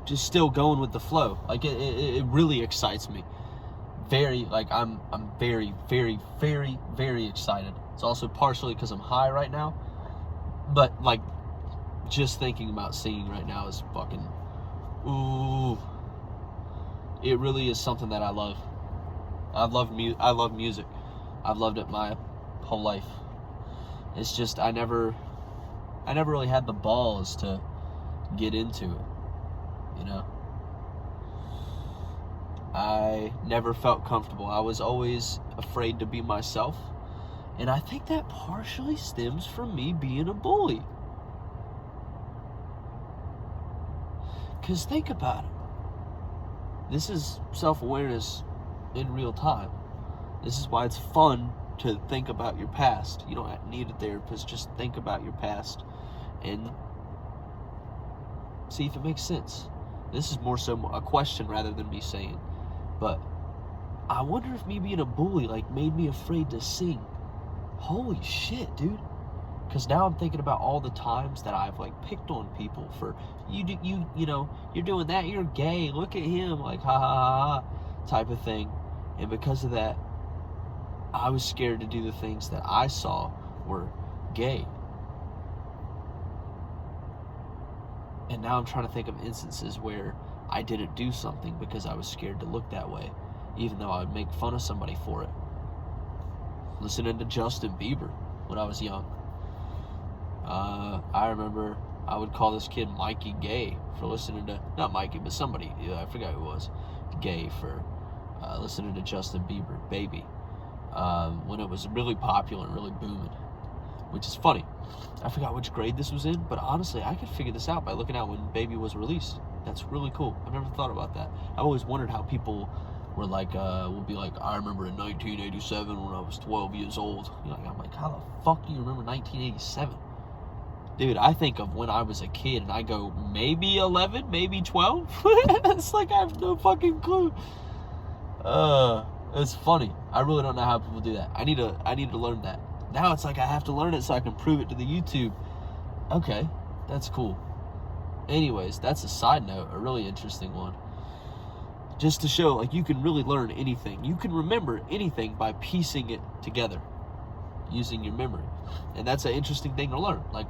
Speaker 1: just still going with the flow. Like it really excites me. Very, like I'm very, very, very, very excited. It's also partially because I'm high right now, but like just thinking about singing right now is fucking, ooh. It really is something that I love. I love music. I've loved it my whole life. It's just I never really had the balls to get into it, you know. I never felt comfortable. I was always afraid to be myself, and I think that partially stems from me being a bully. Because think about it. This is self-awareness in real time. This is why it's fun to think about your past. You don't need a therapist. Just think about your past and see if it makes sense. This is more so a question rather than me saying. But I wonder if me being a bully like made me afraid to sing. Holy shit, dude. Because now I'm thinking about all the times that I've like picked on people for you know, you're doing that, you're gay, look at him, like ha ha ha ha type of thing. And because of that, I was scared to do the things that I saw were gay. And now I'm trying to think of instances where I didn't do something because I was scared to look that way, even though I would make fun of somebody for it. Listening to Justin Bieber when I was young. I remember I would call this kid Mikey gay for listening to, not Mikey, but somebody, I forgot who it was, gay for listening to Justin Bieber, Baby, when it was really popular and really booming, which is funny. I forgot which grade this was in, but honestly, I could figure this out by looking out when Baby was released. That's really cool. I've never thought about that. I've always wondered how people were like, will be like, I remember in 1987 when I was 12 years old. You know, I'm like, how the fuck do you remember 1987? Dude, I think of when I was a kid and I go, maybe 11, maybe 12. It's like I have no fucking clue. It's funny. I really don't know how people do that. I need to learn that. Now it's like I have to learn it so I can prove it to the YouTube. Okay, that's cool. Anyways, that's a side note, a really interesting one. Just to show, like, you can really learn anything. You can remember anything by piecing it together, using your memory. And that's an interesting thing to learn. Like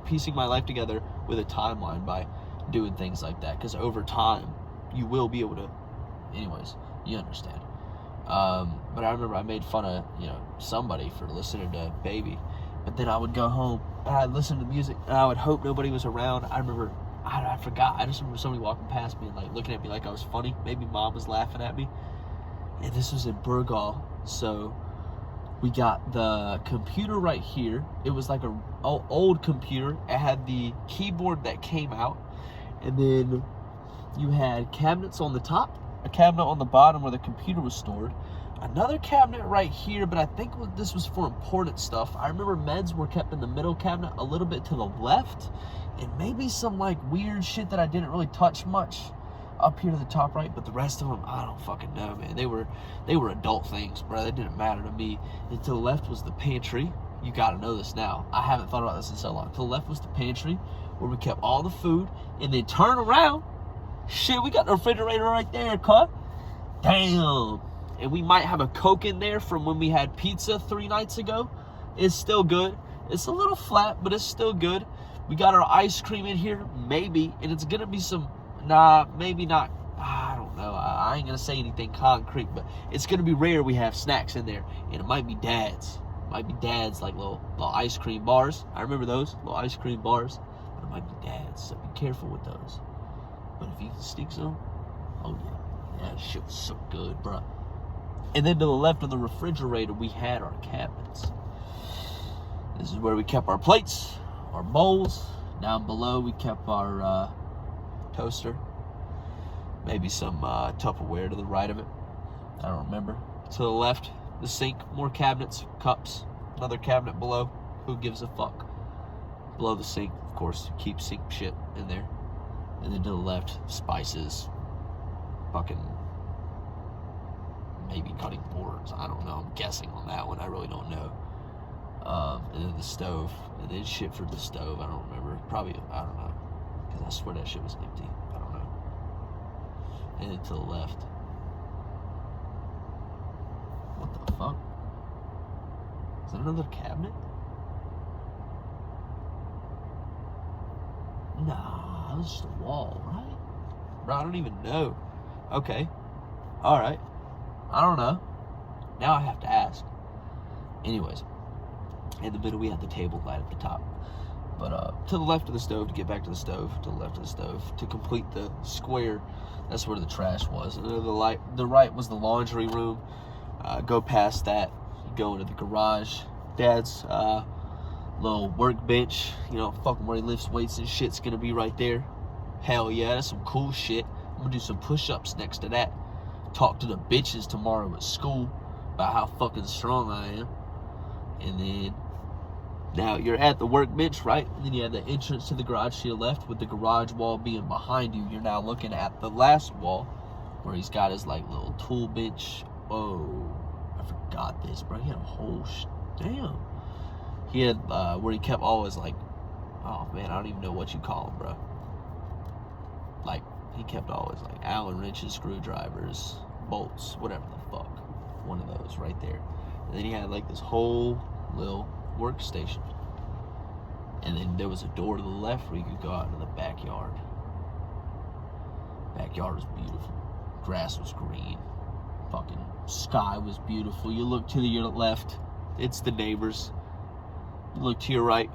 Speaker 1: piecing my life together with a timeline by doing things like that. Because over time, you will be able to, anyways, you understand. But I remember I made fun of, somebody for listening to Baby. But then I would go home and I'd listen to music and I would hope nobody was around. I remember, I forgot. I just remember somebody walking past me and like looking at me like I was funny. Maybe mom was laughing at me. And this was in Burgal. So we got the computer right here. It was like an old computer. It had the keyboard that came out. And then you had cabinets on the top, a cabinet on the bottom where the computer was stored, another cabinet right here, but I think this was for important stuff. I remember meds were kept in the middle cabinet a little bit to the left, and maybe some like weird shit that I didn't really touch much up here to the top right, but the rest of them, I don't fucking know, man. They were adult things, bro. They didn't matter to me. And to the left was the pantry. You gotta know this now. I haven't thought about this in so long. To the left was the pantry, where we kept all the food, and then turn around. Shit, we got the refrigerator right there, cut. damn. And we might have a Coke in there from when we had pizza 3 nights ago. It's still good. It's a little flat, but it's still good. We got our ice cream in here, maybe. And it's going to be some, nah, maybe not. I don't know. I ain't going to say anything concrete, but it's going to be rare we have snacks in there. And it might be Dad's. It might be Dad's, like little ice cream bars. I remember those, little ice cream bars. But it might be Dad's, so be careful with those. But if you can sneak some, oh yeah. That shit was so good, bro. And then to the left of the refrigerator, we had our cabinets. This is where we kept our plates, our bowls. Down below, we kept our toaster. Maybe some Tupperware to the right of it. I don't remember. To the left, the sink, more cabinets, cups. Another cabinet below. Who gives a fuck? Below the sink, of course, keep sink shit in there. And then to the left, spices. Fucking maybe cutting boards. I don't know. I'm guessing on that one. I really don't know. And then the stove. And then shit for the stove. I don't remember. Probably, I don't know. Because I swear that shit was empty. I don't know. And then to the left. What the fuck? Is that another cabinet? Nah, it was just a wall, right? Bro, I don't even know. Okay. Alright. I don't know. Now I have to ask. Anyways. In the middle, we had the table right at the top. But to the left of the stove, to get back to the stove, to the left of the stove, to complete the square, that's where the trash was. And to the right was the laundry room. Go past that, you go into the garage. Dad's little workbench, you know, fucking where he lifts weights and shit's gonna be right there. Hell yeah, that's some cool shit. I'm gonna do some push-ups next to that. Talk to the bitches tomorrow at school about how fucking strong I am. And then now you're at the workbench, right? And then you have the entrance to the garage to your left with the garage wall being behind you. You're now looking at the last wall where he's got his like little tool bench. Oh, I forgot this, bro. He had a whole damn. He had where he kept all his like, oh man, I don't even know what you call them, bro. Like he kept all his like Allen wrenches, screwdrivers, bolts, whatever the fuck. One of those right there. And then he had like this whole little workstation. And then there was a door to the left where you could go out into the backyard. Backyard was beautiful. Grass was green. Fucking sky was beautiful. You look to your left, it's the neighbors. You look to your right,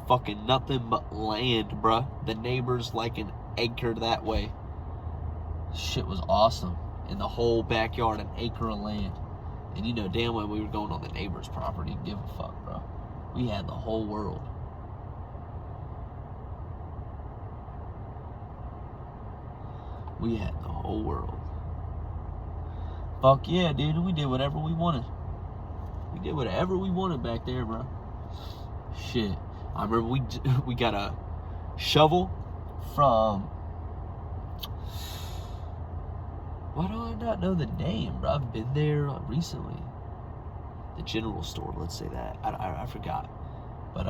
Speaker 1: fucking nothing but land, bruh. The neighbors like an acre that way. Shit was awesome. In the whole backyard, an acre of land. And you know damn well we were going on the neighbor's property. Give a fuck, bro. We had the whole world. We had the whole world. Fuck yeah, dude. We did whatever we wanted. We did whatever we wanted back there, bro. Shit. I remember we got a shovel from... Why do I not know the name, bro? I've been there recently. The general store, let's say that. I forgot. But,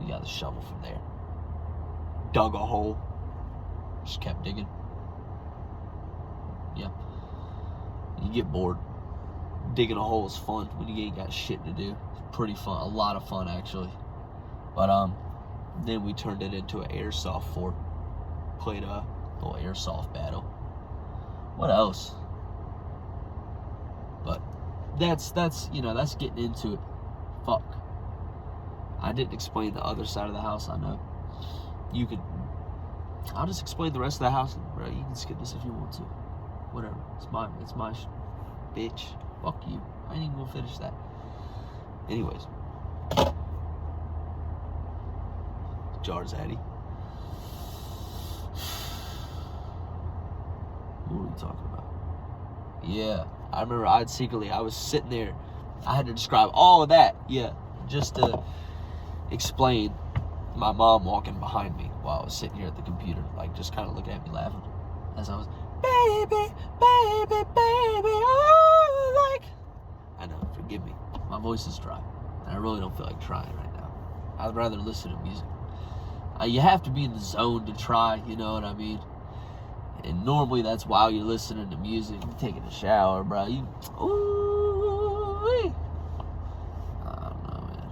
Speaker 1: we got the shovel from there. Dug a hole. Just kept digging. Yeah. You get bored. Digging a hole is fun when you ain't got shit to do. It's pretty fun. A lot of fun, actually. But, then we turned it into an airsoft fort. Played a little airsoft battle. What else? But that's you know, that's getting into it. Fuck. I didn't explain the other side of the house, I know. You could... I'll just explain the rest of the house, bro. You can skip this if you want to. Whatever. It's my bitch. Fuck you. I ain't even gonna finish that. Anyways. Jarzaddy. What were we talking about? Yeah. I remember I was sitting there. I had to describe all of that. Yeah. Just to explain my mom walking behind me while I was sitting here at the computer. Like, just kind of looking at me laughing. As I was, baby, baby, baby, oh, like. I know, forgive me. My voice is dry. And I really don't feel like trying right now. I'd rather listen to music. You have to be in the zone to try, you know what I mean? And normally that's while you're listening to music, you're taking a shower, bro. Ooh-wee. I don't know, man.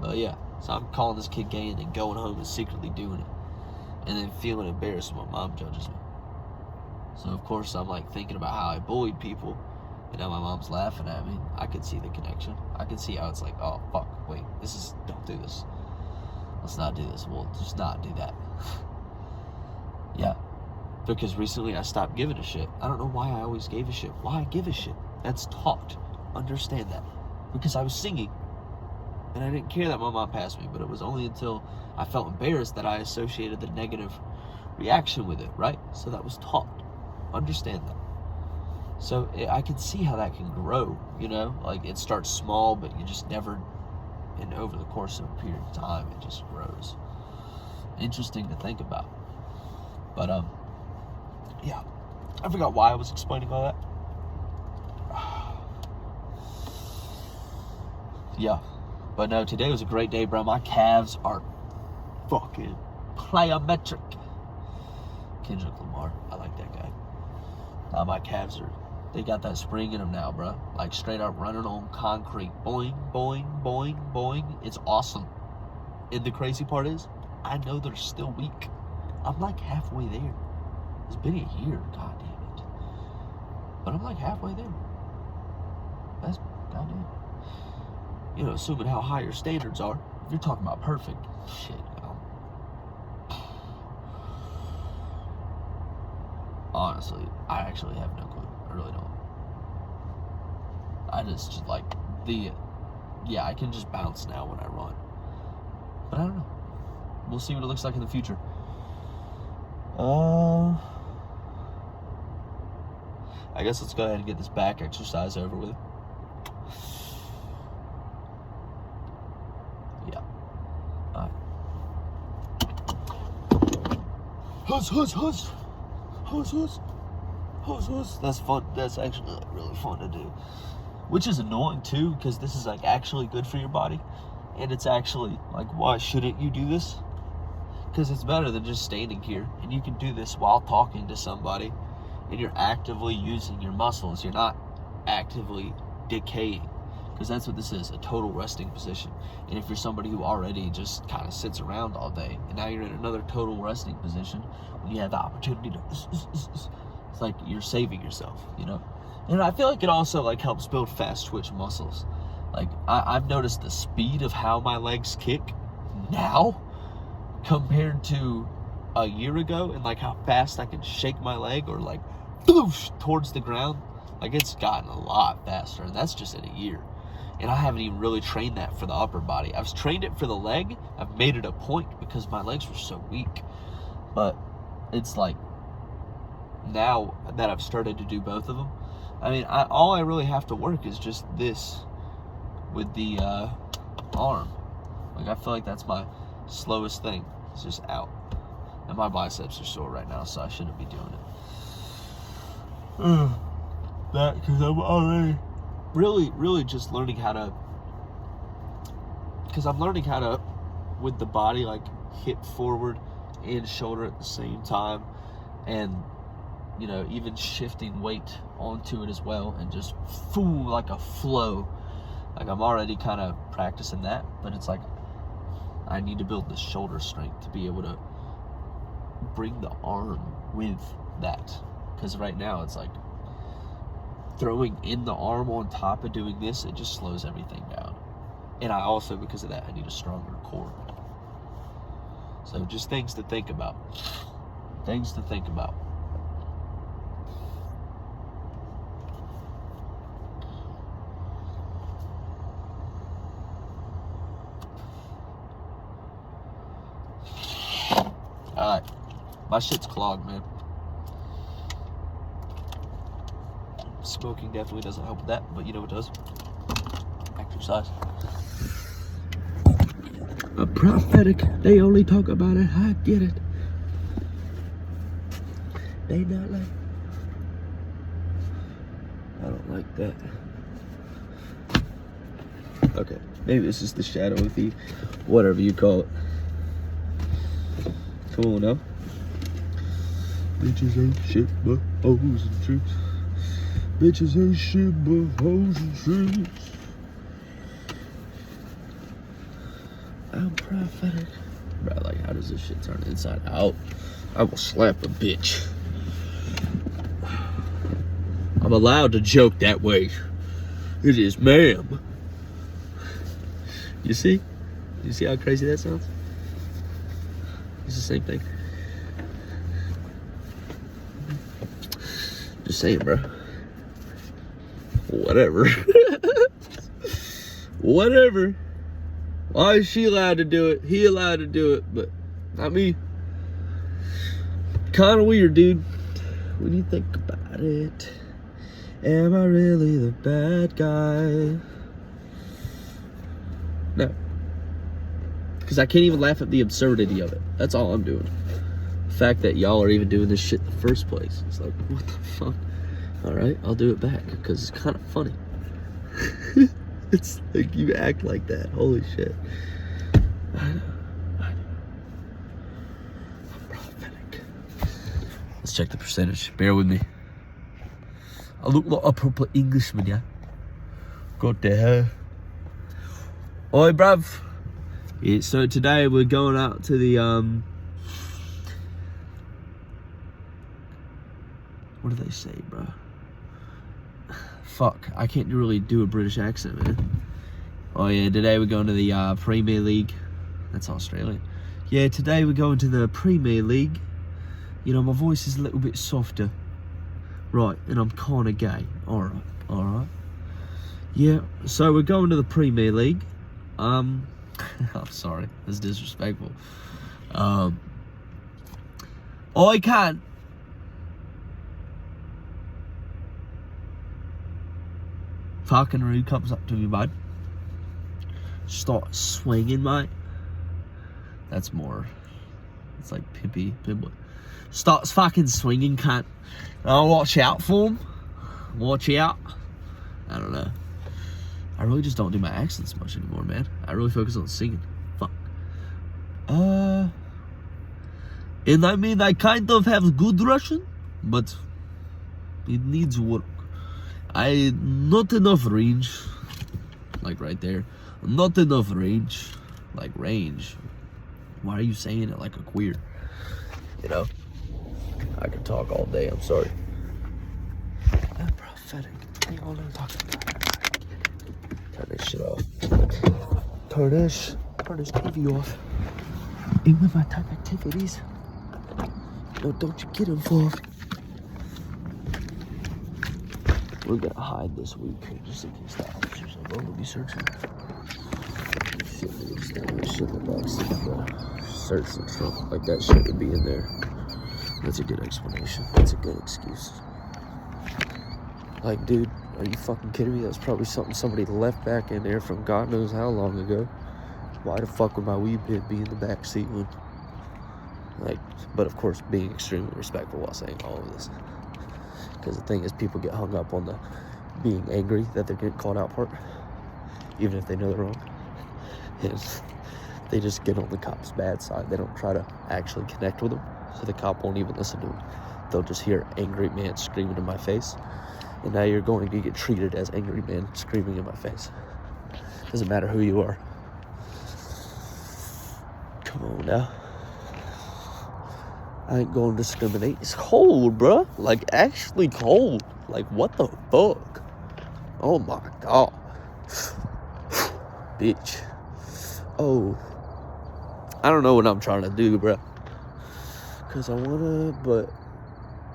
Speaker 1: But yeah, so I'm calling this kid gay and then going home and secretly doing it. And then feeling embarrassed when my mom judges me. So of course I'm like thinking about how I bullied people, and now my mom's laughing at me. I could see the connection. I could see how it's like, oh fuck, wait, don't do this. Let's not do this. We'll just not do that. Yeah. Because recently I stopped giving a shit. I don't know why I always gave a shit. Why give a shit? That's taught. Understand that. Because I was singing, and I didn't care that my mom passed me, but it was only until I felt embarrassed that I associated the negative reaction with it, right? So that was taught. Understand that. So I can see how that can grow, you know? Like, it starts small, but you just never, and over the course of a period of time, it just grows. Interesting to think about. But, yeah. I forgot why I was explaining all that. Yeah. But no, today was a great day, bro. My calves are fucking plyometric. Kendrick Lamar. I like that guy. Now my calves they got that spring in them now, bro. Like straight up running on concrete. Boing, boing, boing, boing. It's awesome. And the crazy part is, I know they're still weak. I'm like halfway there. It's been a year, god damn it. But I'm like halfway there. That's goddamn. You know, assuming how high your standards are. If you're talking about perfect, shit. Honestly, I actually have no clue. I really don't. I just like yeah, I can just bounce now when I run. But I don't know. We'll see what it looks like in the future. I guess let's go ahead and get this back exercise over with. Yeah. All right. Huss. That's fun. That's actually like really fun to do. Which is annoying too, because this is like actually good for your body. And it's actually like, why shouldn't you do this? Because it's better than just standing here. And you can do this while talking to somebody. And you're actively using your muscles. You're not actively decaying. Because that's what this is, a total resting position. And if you're somebody who already just kind of sits around all day, and now you're in another total resting position, when you have the opportunity to, it's like you're saving yourself, you know? And I feel like it also like helps build fast twitch muscles. Like I've noticed the speed of how my legs kick now compared to a year ago, and like how fast I can shake my leg or like boosh towards the ground. Like it's gotten a lot faster, and that's just in a year. And I haven't even really trained that for the upper body. I've trained it for the leg. I've made it a point because my legs were so weak. But it's like, now that I've started to do both of them, I mean, all I really have to work is just this with the arm. Like, I feel like that's my slowest thing. It's just out. And my biceps are sore right now, so I shouldn't be doing it. That, because I'm already really just learning how to, because I'm learning how to, with the body, like hip forward and shoulder at the same time, and you know, even shifting weight onto it as well, and just like a flow. Like I'm already kind of practicing that, but it's like I need to build the shoulder strength to be able to bring the arm with that, because right now it's like throwing in the arm on top of doing this, it just slows everything down. And I also, because of that, I need a stronger core. So just things to think about. Things to think about. Alright. My shit's clogged, man. Smoking definitely doesn't help with that, but you know what does? Exercise. A prophetic, they only talk about it, I get it. They not like, I don't like that. Okay, maybe this is the shadowy feed, whatever you call it. Come on now.
Speaker 2: Bitches ain't shit but hoes and tricks. Bitches ain't shit but hoes and tricks. I'm prophetic. Bro, like, how does this shit turn inside out? I will slap a bitch. I'm allowed to joke that way. It is, ma'am. You see? You see how crazy that sounds? It's the same thing. Just saying, bro. Whatever. Whatever. Why is she allowed to do it? He allowed to do it, but not me. Kind of weird, dude. When you think about it. Am I really the bad guy? No. Because I can't even laugh at the absurdity of it. That's all I'm doing. The fact that y'all are even doing this shit in the first place. It's like, what the fuck? Alright, I'll do it back. Because it's kind of funny. It's like you act like that. Holy shit. I know. I'm prophetic. Let's check the percentage. Bear with me. I look like a proper Englishman, yeah? Got the hair. Oi, bruv. Yeah, so today we're going out to the, what do they say, bro? Fuck, I can't really do a British accent, man. Oh yeah, today we're going to the Premier League. That's Australian. Yeah, today we're going to the Premier League. You know, my voice is a little bit softer. Right, and I'm kind of gay. Alright, alright. Yeah, so we're going to the Premier League. I'm sorry, that's disrespectful. I can't. Fucking rude comes up to me, bud. Start swinging, mate. That's more. It's like pimpy. Starts fucking swinging, cunt. Oh, watch out for him. Watch out. I don't know. I really just don't do my accents much anymore, man. I really focus on singing. Fuck. And I mean, I kind of have good Russian, but it needs work. Not enough range. Like right there. Not enough range. Like range. Why are you saying it like a queer? You know? I could talk all day, I'm sorry. I'm prophetic. Hey, all I'm talking about. Turn this shit off. Turn this TV off. And with my type activities. No, don't you get involved. We're gonna hide this week just in case the officers are going to be searching. Shit in the backseat, search the trunk like that shit would be in there. That's a good explanation. That's a good excuse. Like, dude, are you fucking kidding me? That's probably something somebody left back in there from God knows how long ago. Why the fuck would my weed pen be in the backseat when? Like, but of course, being extremely respectful while saying all of this. Because the thing is, people get hung up on the being angry that they're getting called out part, even if they know they're wrong. And they just get on the cop's bad side. They don't try to actually connect with them, so the cop won't even listen to them. They'll just hear angry man screaming in my face, and now you're going to get treated as angry man screaming in my face. Doesn't matter who you are. Come on now. I ain't gonna discriminate. It's cold, bruh. Like, actually cold. Like, what the fuck? Oh my god. Bitch. Oh. I don't know what I'm trying to do, bruh. Because I wanna, but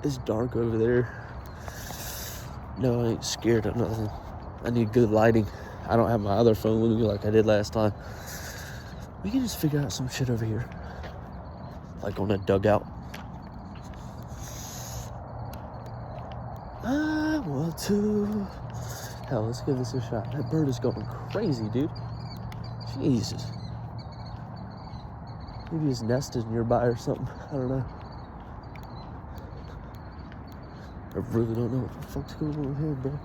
Speaker 2: it's dark over there. No, I ain't scared of nothing. I need good lighting. I don't have my other phone with me like I did last time. We can just figure out some shit over here. Like on a dugout. I want to. Hell, let's give this a shot. That bird is going crazy, dude. Jesus. Maybe his nest is nearby or something. I don't know. I really don't know what the fuck's going on with him, bro.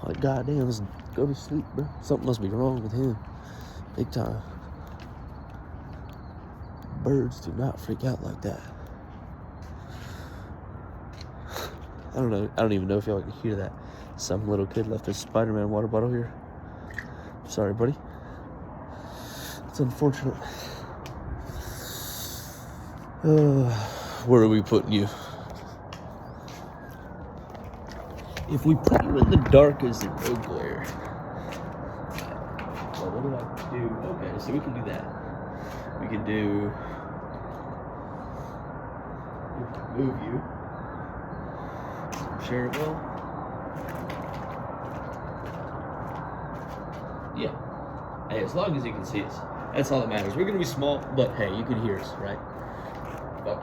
Speaker 2: Like, goddamn, just go to sleep, bro. Something must be wrong with him. Big time. Birds do not freak out like that. I don't know. I don't even know if y'all can hear that. Some little kid left a Spider-Man water bottle here. Sorry, buddy. It's unfortunate. Where are we putting you? If we put you in the darkest and no glare. Well, what do I do? Okay, so we can do that. We can move you. I'm sure it will. Yeah. Hey, as long as you can see us. That's all that matters. We're gonna be small, but hey, you can hear us, right? But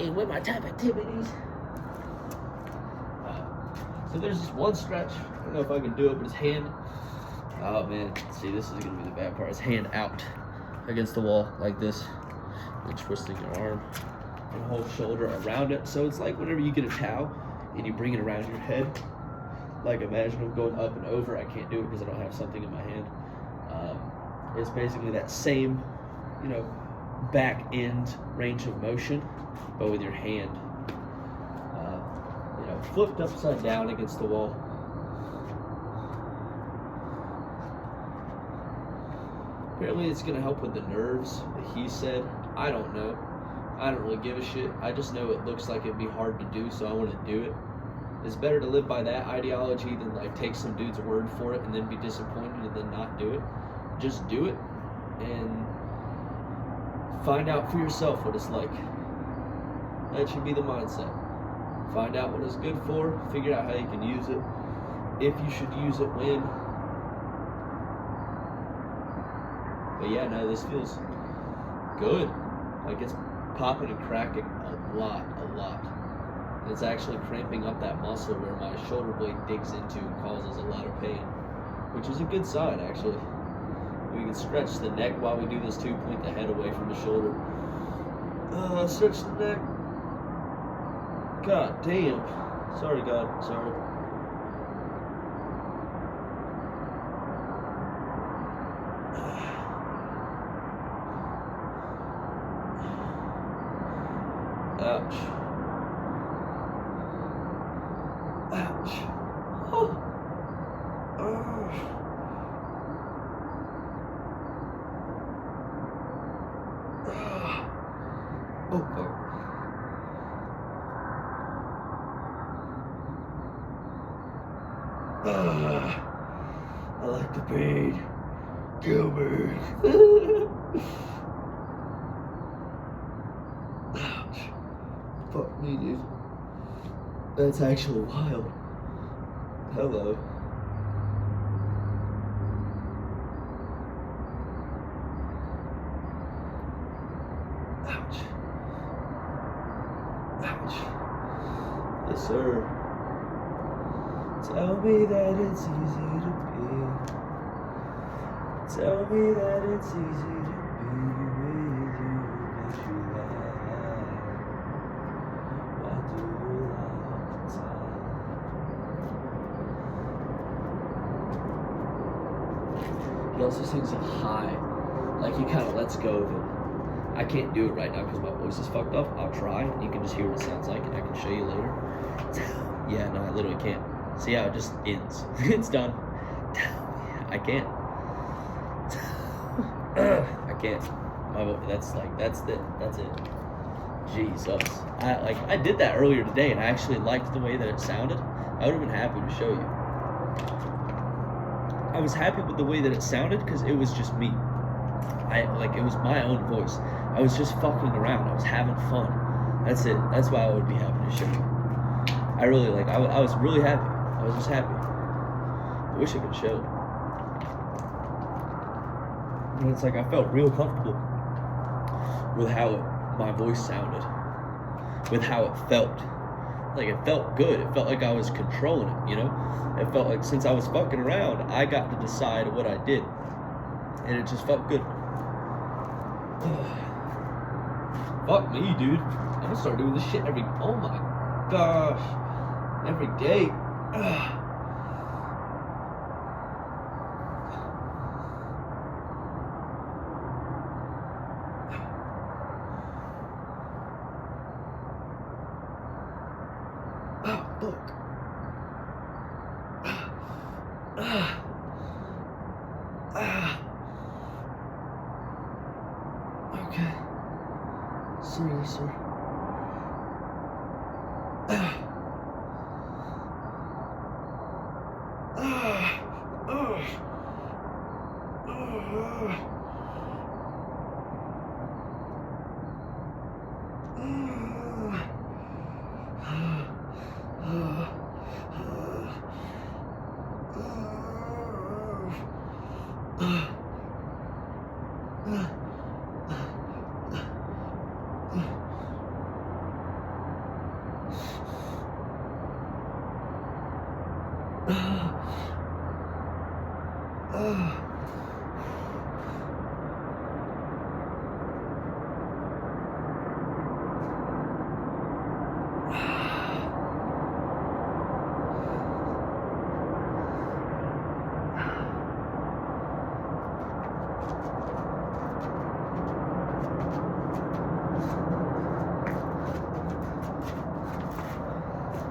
Speaker 2: and with my type activities. So there's this one stretch. I don't know if I can do it, but his hand. Oh man, see, this is gonna be the bad part. His hand out against the wall like this, and twisting your arm and whole shoulder around it. So it's like whenever you get a towel and you bring it around your head. Like imagine I'm going up and over. I can't do it because I don't have something in my hand. It's basically that same, back end range of motion, but with your hand, flipped upside down against the wall. Apparently it's gonna help with the nerves, he said. I don't know. I don't really give a shit. I just know it looks like it'd be hard to do, so I want to do it. It's better to live by that ideology than like take some dude's word for it and then be disappointed and then not do it. Just do it and find out for yourself what it's like. That should be the mindset. Find out what it's good for, figure out how you can use it, if you should use it, when. But yeah, no, this feels good. Like it's popping and cracking a lot. It's actually cramping up that muscle where my shoulder blade digs into and causes a lot of pain, which is a good sign, actually. We can stretch the neck while we do this too, point the head away from the shoulder. Stretch the neck. God damn. Sorry, God. Sorry. Ouch. Ouch. Oh. Oh, fuck. I like the pain. Kill me. Ouch. Fuck me, dude. That's actually wild. Hello. Ouch. Ouch. Yes, sir. Tell me that it's easy to be. Tell me that it's easy to be with you. Makes you laugh. Why do you lie all the time? He also sings a high, like he kind of lets go of it. I can't do it right now because my voice is fucked up. I'll try. You can just hear what it sounds like, and I can show you later. Yeah, no, I literally can't. See how it just ends. It's done. I can't. I can't. That's it. That's it. Jesus. I did that earlier today, and I actually liked the way that it sounded. I would have been happy to show you. I was happy with the way that it sounded because it was just me. It was my own voice. I was just fucking around. I was having fun. That's it. That's why I would be happy to show you. I really I was really happy. I was just happy. I wish I could show it. And it's like I felt real comfortable with how my voice sounded, with how it felt. Like it felt good. It felt like I was controlling it, It felt like since I was fucking around, I got to decide what I did. And it just felt good. Fuck me, dude. I'm gonna start doing this shit oh my gosh. Every day. Okay. Sorry, yes, sir.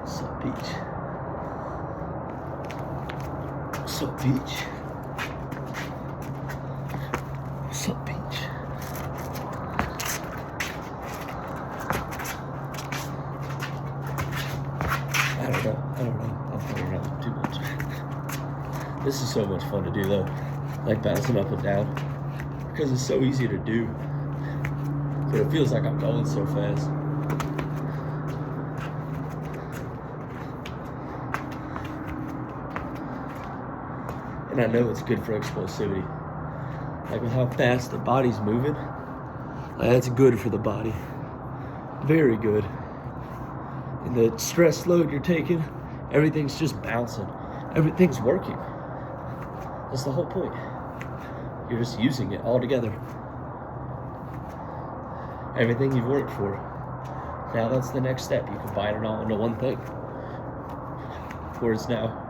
Speaker 2: What's up, Peach? What's up, Peach? What's up, Peach? I don't know. I'm firing up too much. This is so much fun to do, though. Like bouncing up and down. Because it's so easy to do. But it feels like I'm going so fast. And I know it's good for explosivity. Like with how fast the body's moving, that's good for the body. Very good. And the stress load you're taking, everything's just bouncing. Everything's working. That's the whole point. You're just using it all together. Everything you've worked for. Now that's the next step. You combine it all into one thing. Whereas now,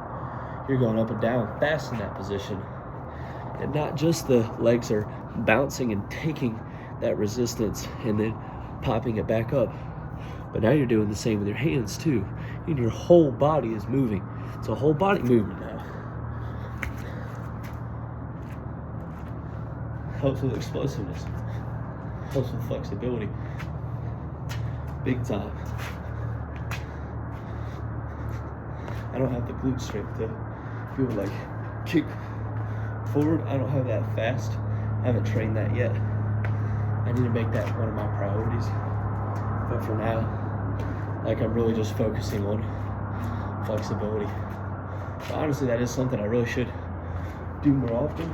Speaker 2: you're going up and down fast in that position. And not just the legs are bouncing and taking that resistance and then popping it back up, but now you're doing the same with your hands too. And your whole body is moving. It's a whole body movement now. Helps with explosiveness. Helps with flexibility. Big time. I don't have the glute strength to be able to like kick forward. I don't have that fast. I haven't trained that yet. I need to make that one of my priorities. But for now, like I'm really just focusing on flexibility. But honestly, that is something I really should do more often.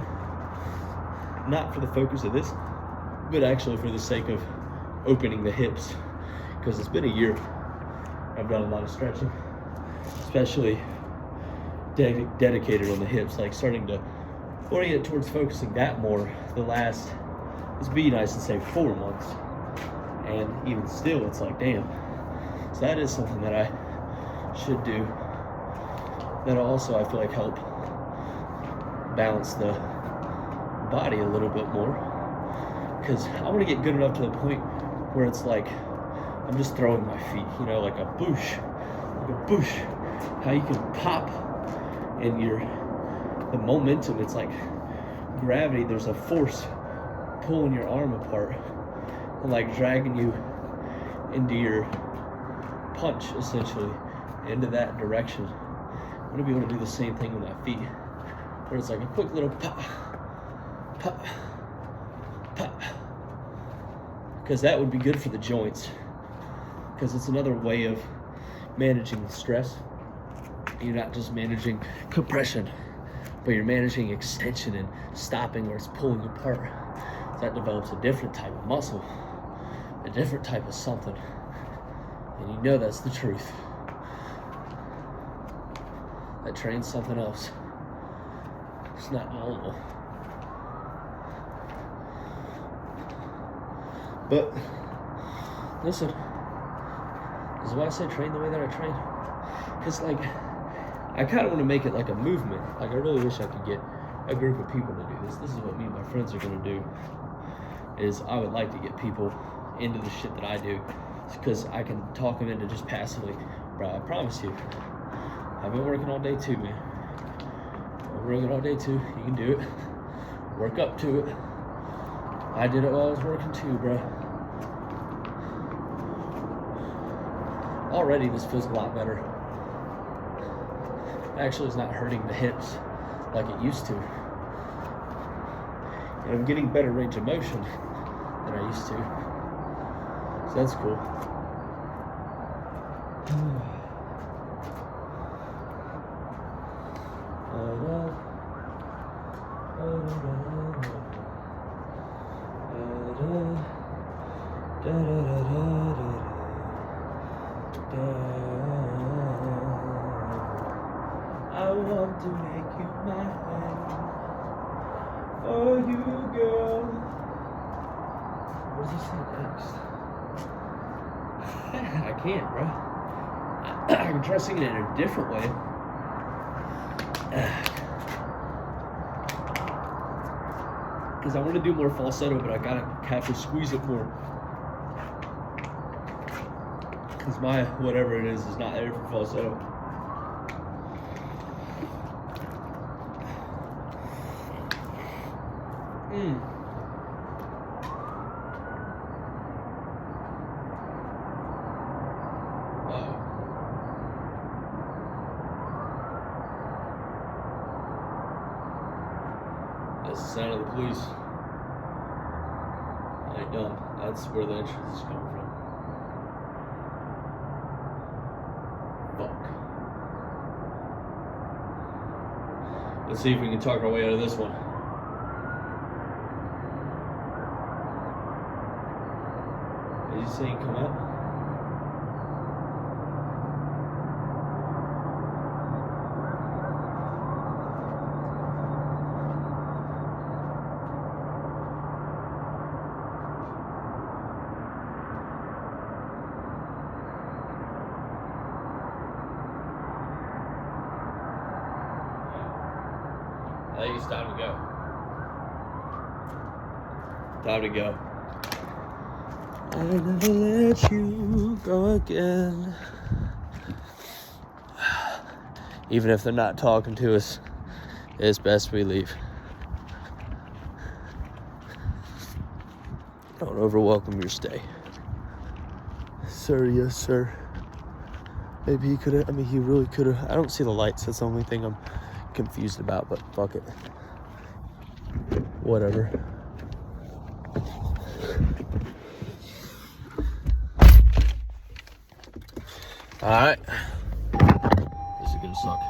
Speaker 2: Not for the focus of this, but actually for the sake of opening the hips. Because it's been a year. I've done a lot of stretching, especially dedicated on the hips, like starting to orient towards focusing that more the last, it's be nice to say 4 months. And even still, it's like, damn. So that is something that I should do. That'll also, I feel like, help balance the body a little bit more. Because I want to get good enough to the point where it's like, I'm just throwing my feet, you know, like a boosh. Like a boosh. How you can pop and the momentum, it's like gravity, there's a force pulling your arm apart and like dragging you into your punch, essentially, into that direction. I want to be able to do the same thing with my feet, where it's like a quick little pop, pop, pop, because that would be good for the joints, because it's another way of managing stress. You're not just managing compression, but you're managing extension and stopping where it's pulling apart. So that develops a different type of muscle, a different type of something. And you know that's the truth. That trains something else. It's not normal. But, listen, this is why I say train the way that I train. Because, like, I kind of want to make it like a movement. Like, I really wish I could get a group of people to do this. This is what me and my friends are going to do. Is I would like to get people into the shit that I do. Because I can talk them into just passively. Bro, I promise you. I've been working all day too, man. I'm working all day too. You can do it.
Speaker 1: Work up to it. I did it while I was working too, bro. Already this feels a lot better. Actually, it's not hurting the hips like it used to. And I'm getting better range of motion than I used to. So that's cool. I want to make you mine. For you, girl. Where's this thing next? I can't, bro. I can try singing it in a different way. Because I want to do more falsetto, but I gotta have to squeeze it more. Because my whatever it is not there for falsetto. That's the sound of the police. I ain't dumb. That's where the entrance is coming from. Fuck. Let's see if we can talk our way out of this one. Is he saying come out? I think it's time to go. Time to go. I'll never let you go again. Even if they're not talking to us, it's best we leave. Don't overwelcome your stay. Sir, yes, sir. Maybe he could have, he really could have. I don't see the lights. That's the only thing I'm confused about, but fuck it. Whatever. Alright. This is gonna suck.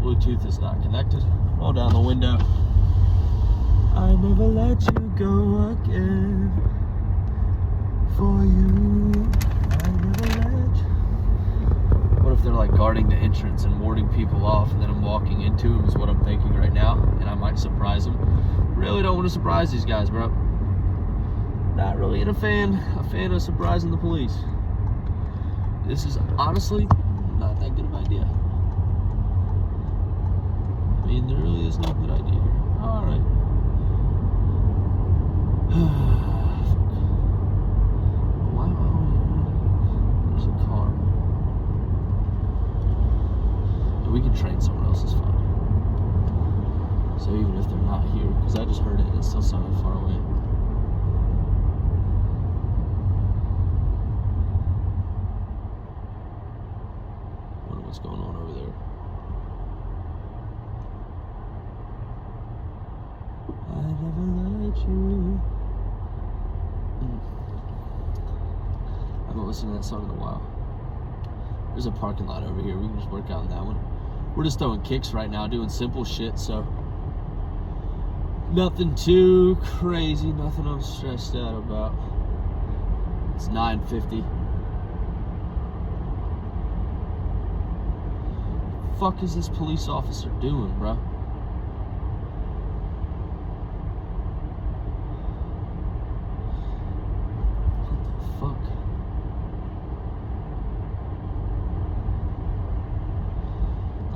Speaker 1: Bluetooth is not connected. Roll down the window. I never let you go again. For you, I never let you. What if they're like guarding the entrance and warding people off, and then I'm walking into them is what I'm thinking right now, and I might surprise them. Really don't want to surprise these guys, bro. Not really a fan of surprising the police. This is honestly not that good of an idea. I mean, there really is no good idea here. Alright. Why am I over here? There's a car. And we can train somewhere else, it's fine. So even if they're not here, because I just heard it and it still sounded far away. I wonder what's going on over there. I never let you. I haven't listened to that song in a while. There's a parking lot over here. We can just work out on that one. We're just throwing kicks right now, doing simple shit, so nothing too crazy, nothing I'm stressed out about. It's 9:50. What the fuck is this police officer doing, bro?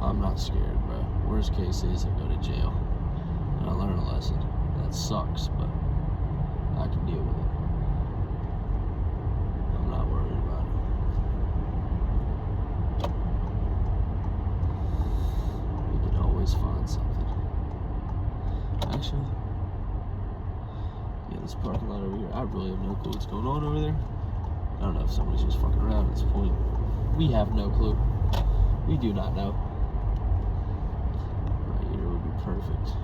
Speaker 2: I'm not scared, bro. Worst case is I go to jail and I learn a lesson. That sucks, but I can deal with it. I'm not worried about it. We can always find something. Actually, yeah, this parking lot over here, I really have no clue what's going on over there. I don't know if somebody's just fucking around at this point. We have no clue. We do not know. Right here would be perfect.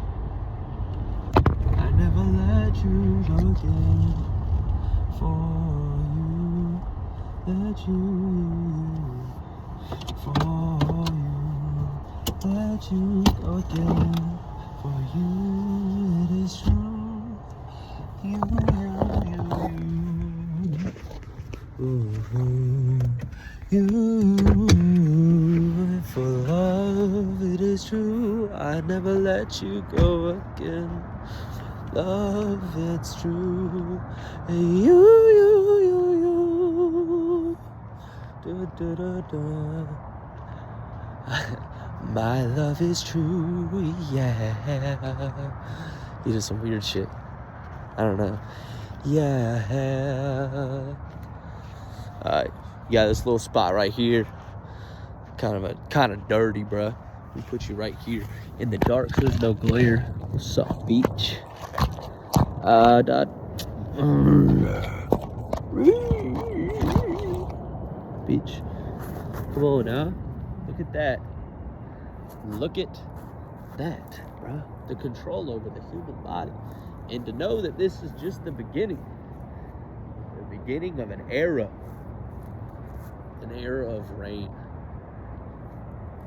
Speaker 2: I never let you go again. For you, let you. For you, let you go again. For you, it is true. You. You, for love, it is true. I never let you go again. Love, it's true. And you. Da, da, da, da. My love is true, yeah. You did some weird shit. I don't know. Yeah. Alright, you got this little spot right here. Kind of dirty, bruh. We put you right here in the dark so there's no glare. What's up, beach? Beach. Come on now. Look at that. Look at that, bruh. The control over the human body. And to know that this is just the beginning. The beginning of an era. An era of rain.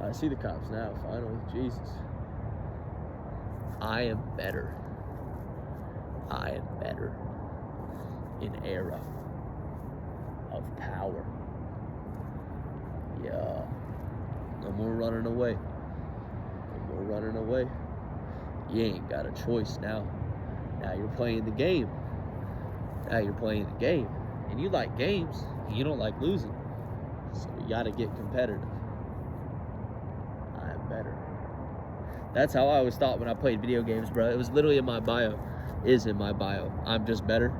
Speaker 2: I see the cops now, finally. Jesus. I am better. I am better. An era of power. Yeah. No more running away. No more running away. You ain't got a choice now. Now you're playing the game. Now you're playing the game. And you like games. And you don't like losing. So you gotta get competitive. I am better. That's how I always thought when I played video games, bro. It was literally in my bio. Is in my bio. I'm just better.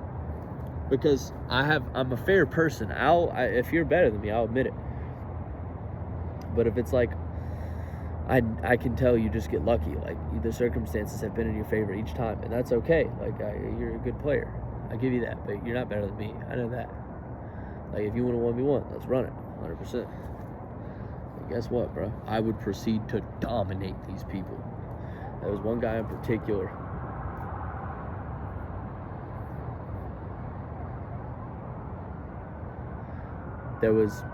Speaker 2: Because I'm a fair person. If you're better than me, I'll admit it. But if it's like, I can tell you just get lucky. Like, the circumstances have been in your favor each time. And that's okay. Like, you're a good player. I give you that. But you're not better than me. I know that. Like, if you want to 1v1, let's run it. 100%. But guess what, bro? I would proceed to dominate these people. There was one guy in particular. There was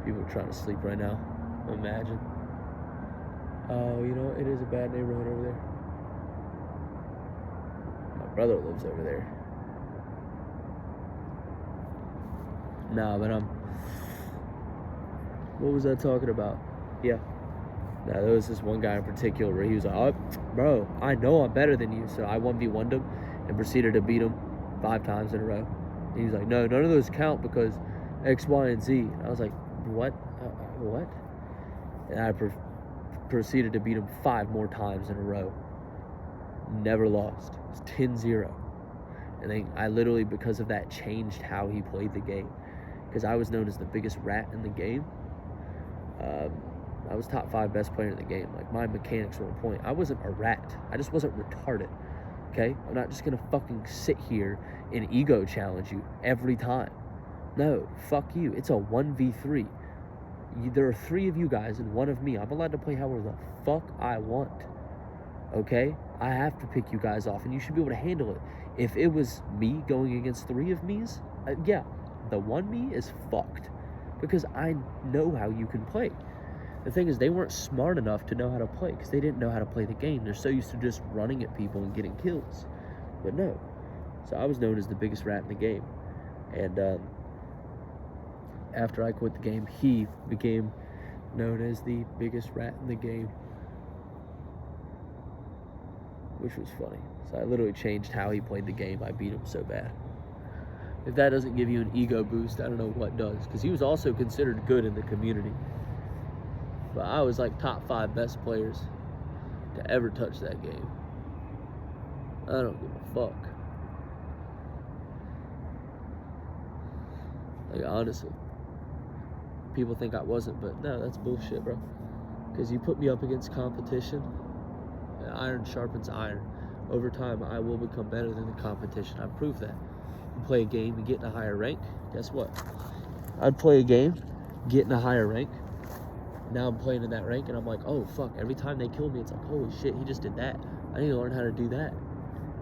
Speaker 2: people trying to sleep right now. Imagine. Oh, you know, it is a bad neighborhood over there. My brother lives over there. Nah, but what was I talking about? Yeah. Now, there was this one guy in particular where he was like, oh, bro, I know I'm better than you. So I 1v1'd him and proceeded to beat him 5 times in a row. And he was like, no, none of those count because X, Y, and Z. And I was like, what? What? And I proceeded to beat him 5 more times in a row. Never lost. It was 10-0. And then I literally, because of that, changed how he played the game. Because I was known as the biggest rat in the game. I was top 5 best player in the game. Like, my mechanics were on point. I wasn't a rat. I just wasn't retarded. Okay? I'm not just gonna fucking sit here and ego challenge you every time. No, fuck you. It's a 1v3. There are 3 of you guys and 1 of me. I'm allowed to play however the fuck I want. Okay? I have to pick you guys off, and you should be able to handle it. If it was me going against 3 of me's, yeah, the 1 me is fucked. Because I know how you can play. The thing is, they weren't smart enough to know how to play because they didn't know how to play the game. They're so used to just running at people and getting kills. But no. So I was known as the biggest rat in the game. And after I quit the game, he became known as the biggest rat in the game. Which was funny. So I literally changed how he played the game. I beat him so bad.
Speaker 1: If that doesn't give you an ego boost, I don't know what does. Because he was also considered good in the community. But I was like top 5 best players to ever touch that game. I don't give a fuck. Like, honestly. People think I wasn't, but no, that's bullshit, bro. Because you put me up against competition, and iron sharpens iron. Over time, I will become better than the competition. I proved that. You play a game and get in a higher rank, guess what? I'd play a game, get in a higher rank. Now I'm playing in that rank, and I'm like, oh, fuck. Every time they kill me, it's like, holy shit, he just did that. I need to learn how to do that.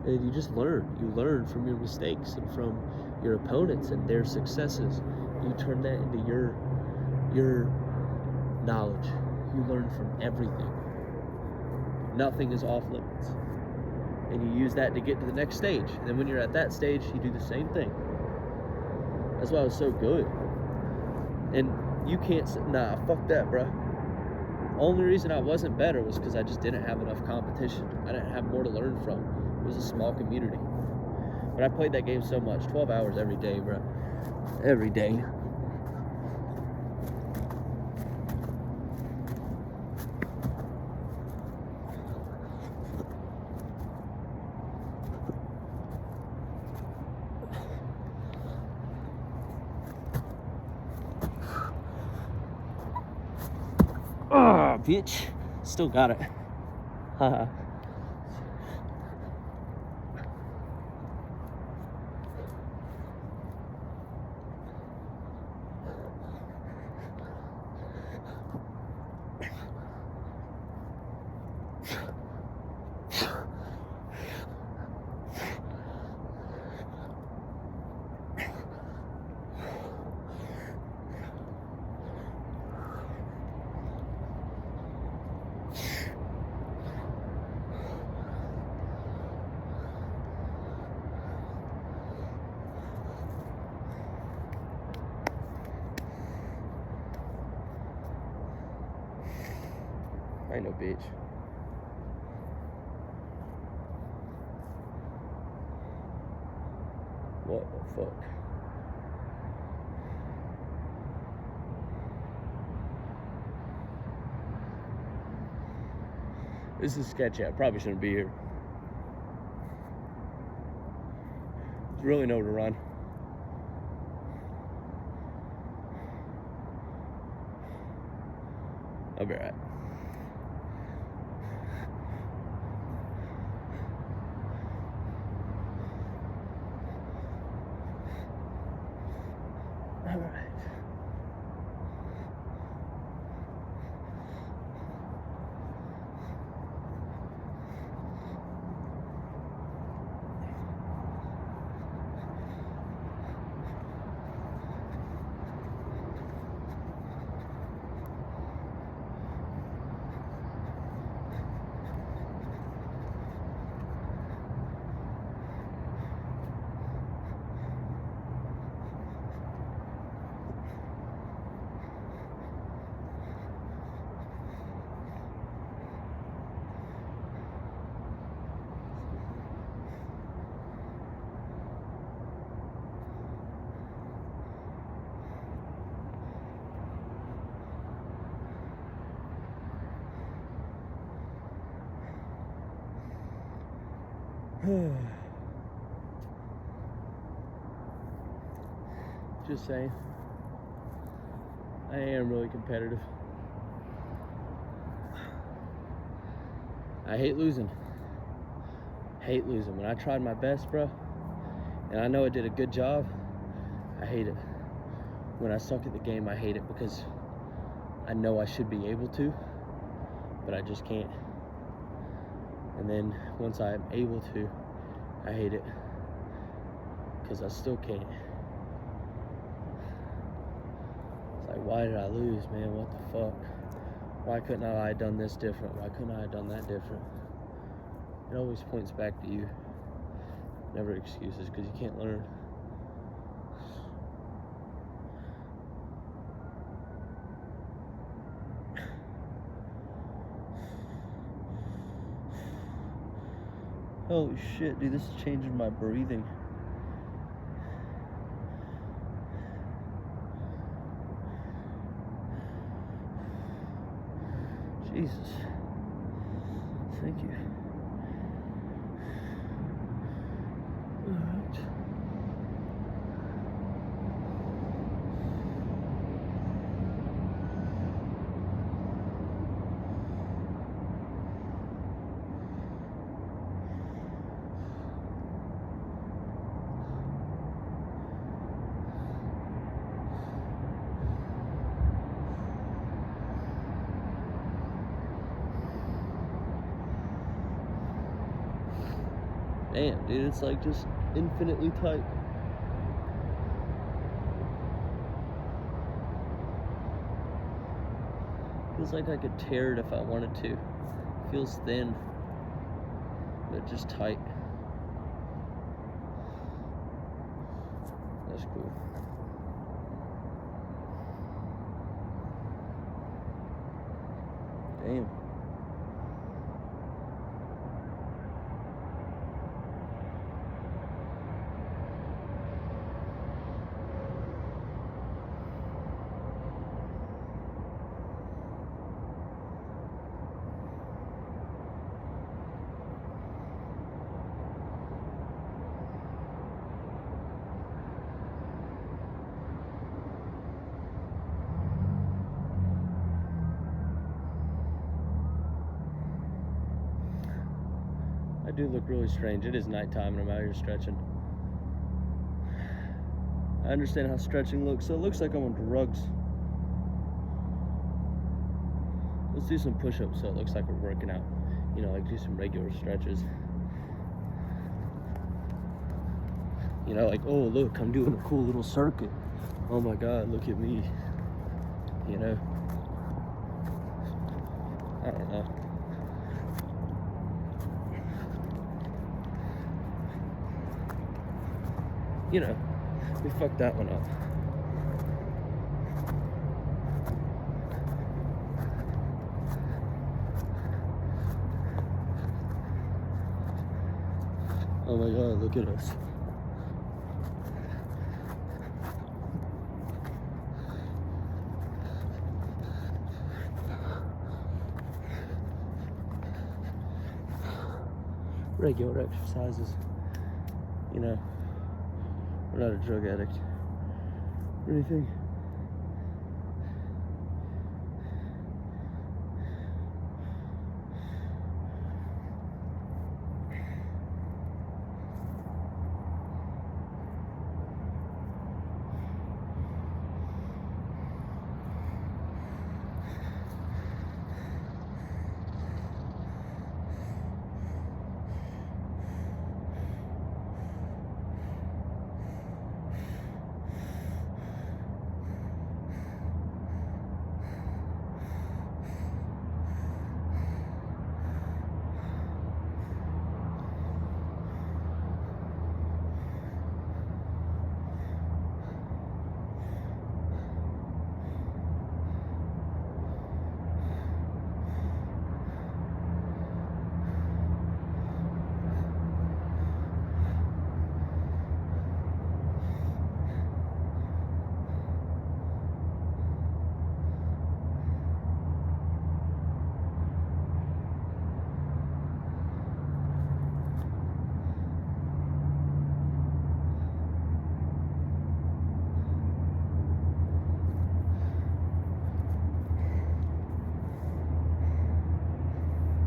Speaker 1: And you just learn. You learn from your mistakes and from your opponents and their successes. You turn that into your knowledge. You learn from everything. Nothing is off limits. And you use that to get to the next stage. And then when you're at that stage, you do the same thing. That's why I was so good. And you can't say, nah, fuck that, bro. Only reason I wasn't better was because I just didn't have enough competition. I didn't have more to learn from. It was a small community. But I played that game so much, 12 hours every day, bro. Every day. Ah, bitch. Still got it. Haha. I ain't no bitch. What the fuck? This is sketchy. I probably shouldn't be here. There's really nowhere to run. I'll be alright. Alright. Just saying, I am really competitive. I hate losing. Hate losing. When I tried my best, bro, and I know I did a good job, I hate it. When I suck at the game, I hate it because I know I should be able to, but I just can't. And then once I'm able to, I hate it because I still can't. It's like, why did I lose, man? What the fuck? Why couldn't I have done this different? Why couldn't I have done that different? It always points back to you. Never excuses, because you can't learn. Holy shit, dude, this is changing my breathing. Jesus. Thank you. Alright. Damn, dude, it's like just infinitely tight. Feels like I could tear it if I wanted to. Feels thin, but just tight. That's cool. Damn. I do look really strange. It is nighttime and I'm out here stretching. I understand how stretching looks, so it looks like I'm on drugs. Let's do some push-ups so it looks like we're working out. You know, like do some regular stretches. You know, like, oh look, I'm doing a cool little circuit. Oh my God, look at me. You know? I don't know. You know, we fucked that one up. Oh my God, look at us. Regular exercises, you know. We're not a drug addict or anything.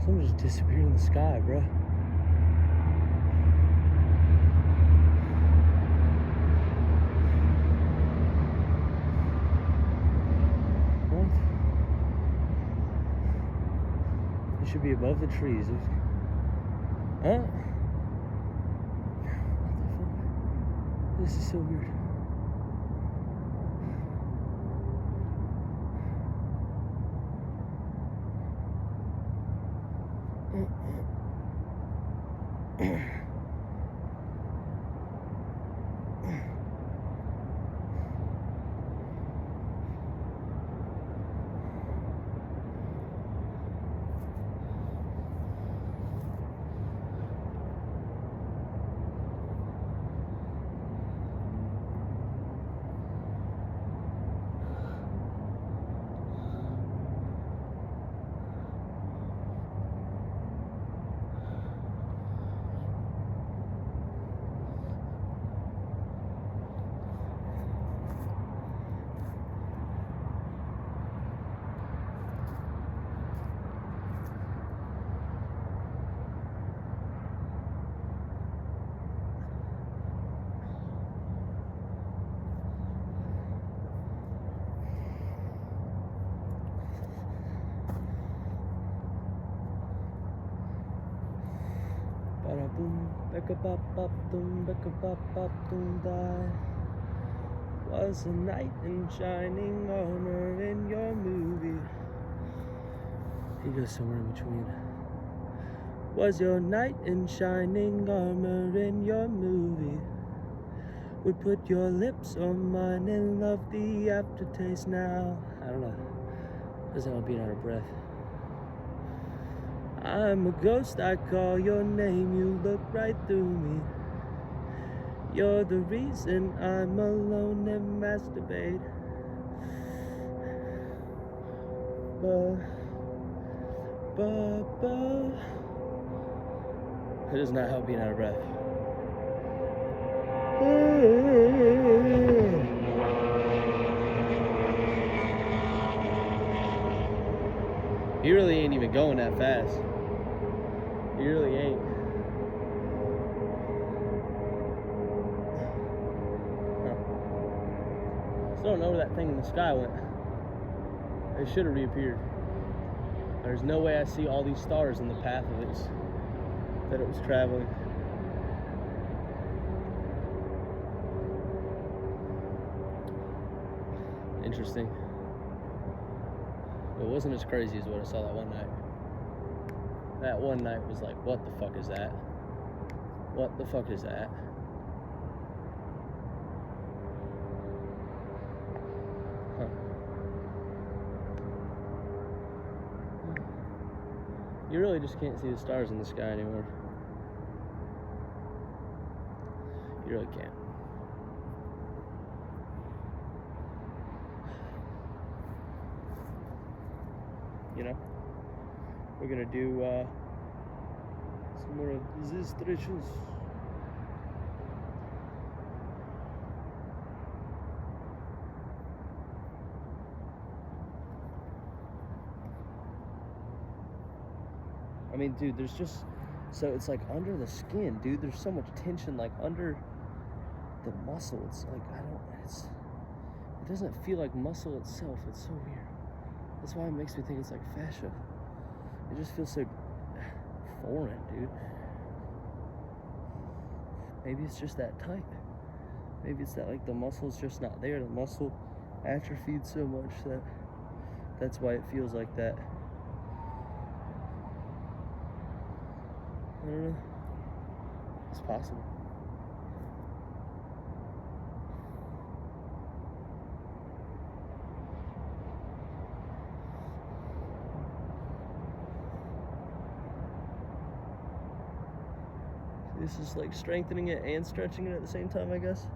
Speaker 1: Someone just disappeared in the sky, bro. What? It should be above the trees. Huh? What the fuck? This is so weird. dum, becka bop bop dum, becka bop bop dum die. Was a knight in shining armor in your movie. He goes somewhere in between. Was your knight in shining armor in your movie? Would put your lips on mine and love the aftertaste now. I don't know. Doesn't help being out of breath. I'm a ghost, I call your name, you look right through me. You're the reason I'm alone and masturbate. It does not help being out of breath. He really ain't even going that fast. He really ain't. Still don't know where that thing in the sky went. It should have reappeared. There's no way I see all these stars in the path of it that it was traveling. Interesting. It wasn't as crazy as what I saw that one night. That one night was like, what the fuck is that? What the fuck is that? Huh. You really just can't see the stars in the sky anymore. You really can't. You know, we're gonna do some more of these stretches. I mean, dude, there's just, so it's like under the skin, dude, there's so much tension like under the muscle. It's like, it doesn't feel like muscle itself. It's so weird. That's why it makes me think it's like fascia. It just feels so foreign, dude. Maybe it's just that tight. Maybe it's that like the muscle's just not there. The muscle atrophied so much that that's why it feels like that. I don't know. It's possible. This is like strengthening it and stretching it at the same time, I guess.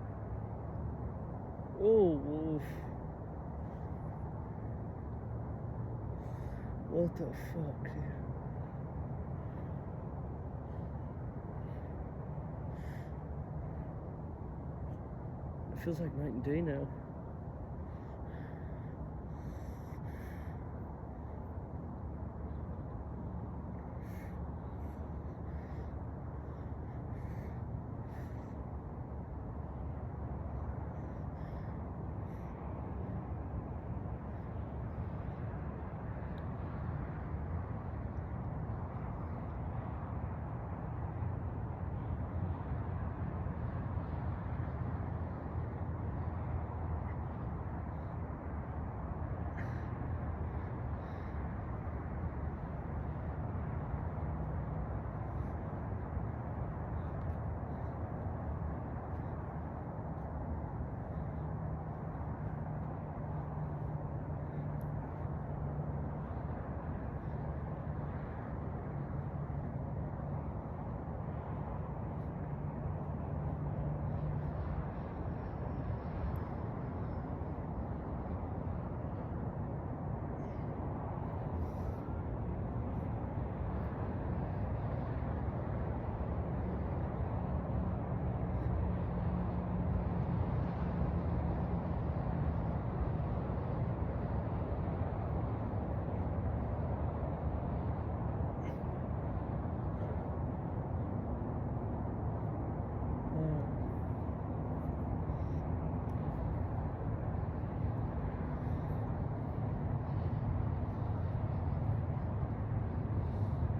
Speaker 1: Oh, oof. What the fuck, dude? It feels like night and day now.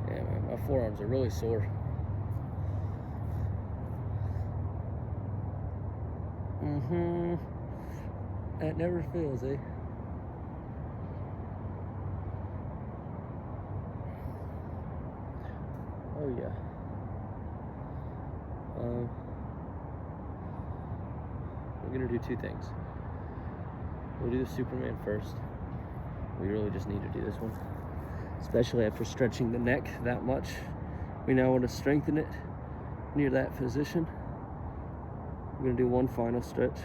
Speaker 1: Yeah, man, my forearms are really sore. Mm-hmm. That never fails, eh? Oh yeah. We're gonna do two things. We'll do the Superman first. We really just need to do this one, especially after stretching the neck that much. We now want to strengthen it near that position. We're gonna do one final stretch,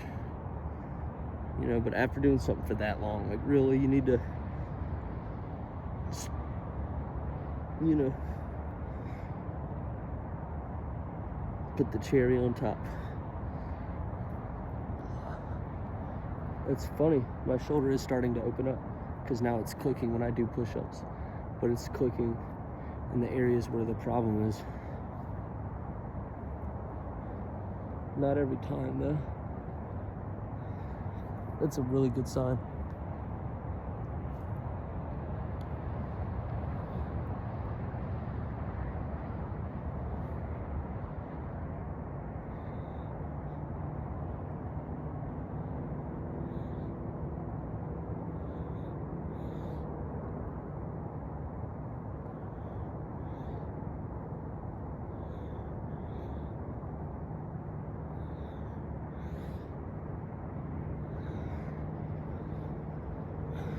Speaker 1: you know, but after doing something for that long, like really you need to, you know, put the cherry on top. It's funny, my shoulder is starting to open up because now it's clicking when I do push-ups, but it's clicking in the areas where the problem is. Not every time though. That's a really good sign.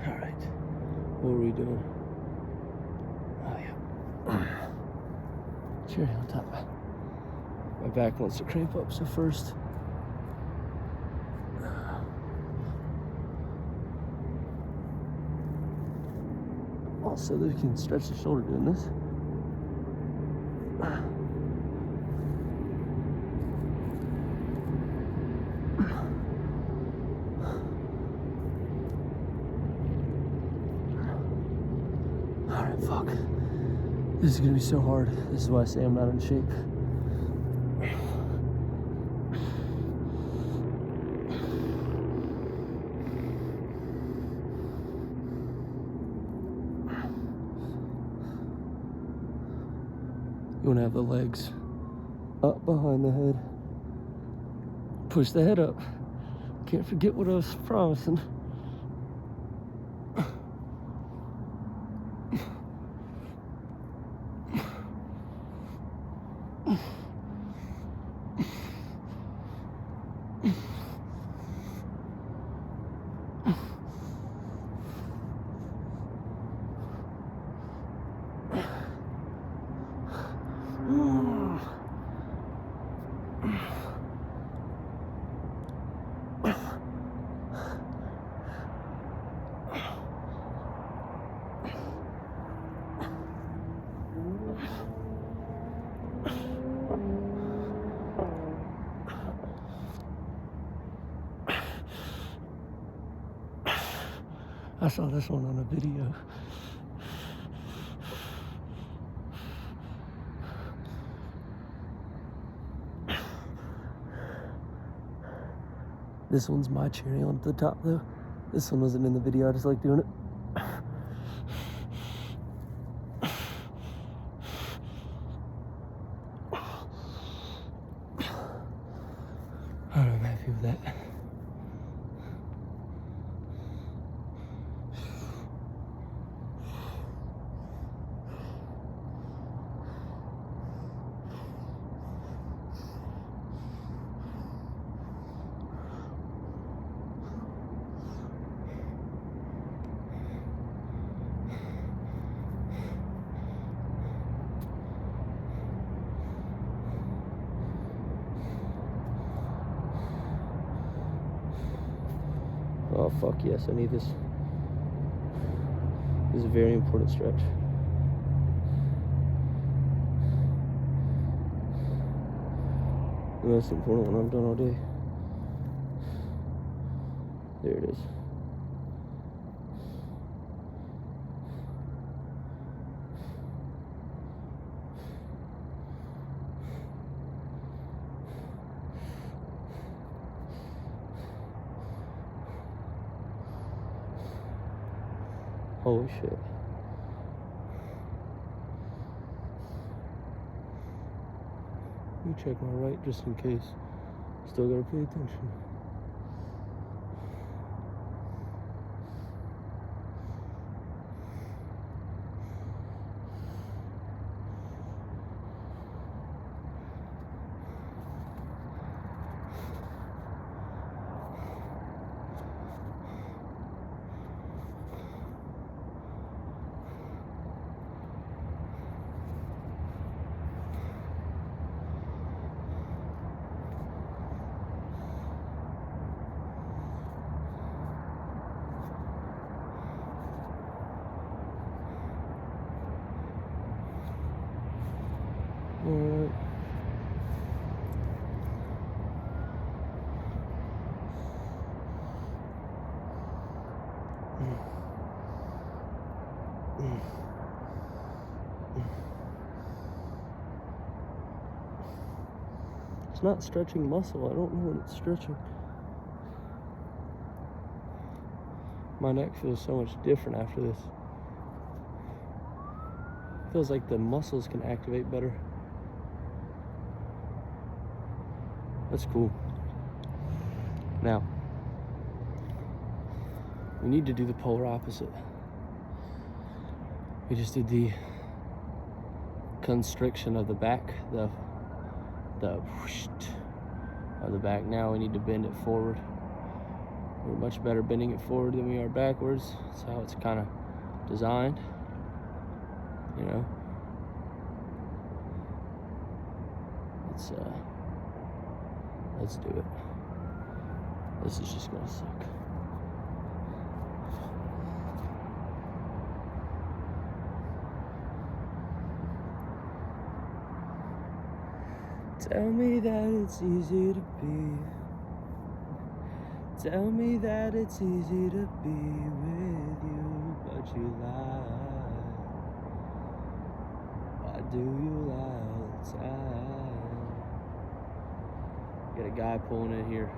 Speaker 1: All right, what are we doing? Oh yeah, cherry on top. My back wants to cramp up, so first. Also, you can stretch the shoulder doing this. Alright, fuck. This is gonna be so hard. This is why I say I'm not in shape. You wanna have the legs up behind the head. Push the head up. Can't forget what I was promising. I saw this one on a video. This one's my cherry on the top though. This one wasn't in the video, I just like doing it. Alright, I'm happy with that. Oh fuck yes, I need this. This is a very important stretch. The most important one I've done all day. There it is. Holy shit. Let me check my right just in case. Still gotta pay attention. It's not stretching muscle. I don't know when it's stretching. My neck feels so much different after this. Feels like the muscles can activate better. That's cool. Now, we need to do the polar opposite. We just did the constriction of the back, the whoosh of the back. Now we need to bend it forward. We're much better bending it forward than we are backwards. That's how it's kind of designed, you know. Let's do it. This is just gonna suck. Tell me that it's easy to be. Tell me that it's easy to be with you, but you lie. Why do you lie all the time? Got a guy pulling in here.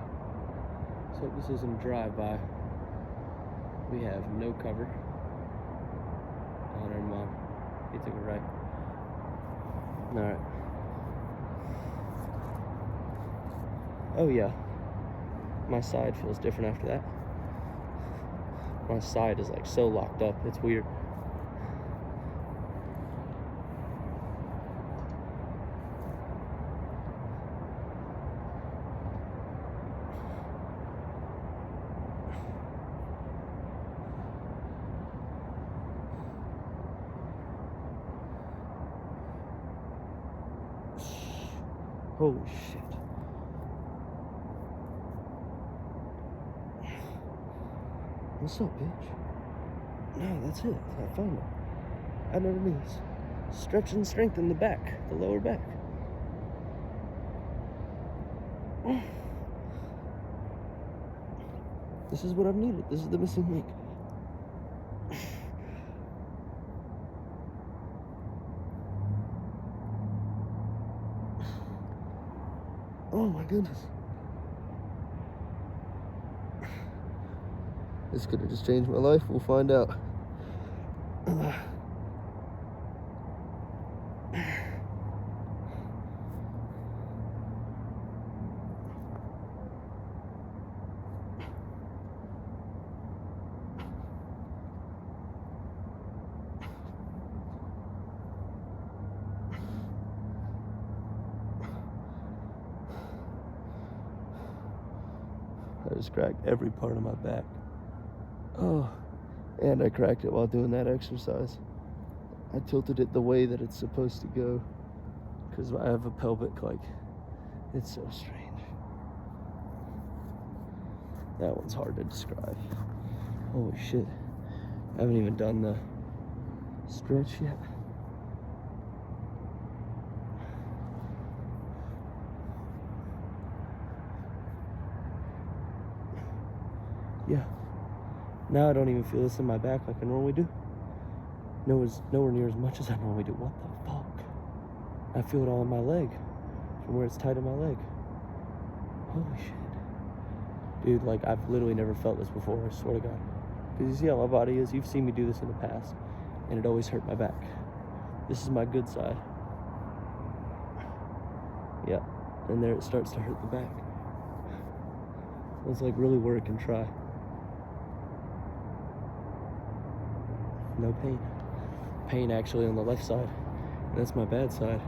Speaker 1: Let's hope this isn't a drive-by. We have no cover. Oh, never mind. He took it right. Alright. Oh yeah. My side feels different after that. My side is like so locked up. It's weird. Holy shit. What's up, bitch? No, that's it. I found it. I know what it means. Stretch and strengthen the back, the lower back. This is what I've needed. This is the missing link. Oh my goodness. This could have just changed my life. We'll find out. I just cracked every part of my back. Oh, and I cracked it while doing that exercise. I tilted it the way that it's supposed to go because I have a pelvic, like, it's so strange. That one's hard to describe. Holy shit. I haven't even done the stretch yet. Yeah. Now I don't even feel this in my back like I normally do. Nowhere near as much as I normally do. What the fuck? I feel it all in my leg, from where it's tight in my leg. Holy shit. Dude, like, I've literally never felt this before, I swear to God. Because you see how my body is? You've seen me do this in the past, and it always hurt my back. This is my good side. Yeah, and there it starts to hurt the back. Let's, like, really work and try. No pain. Pain actually on the left side. And that's my bad side.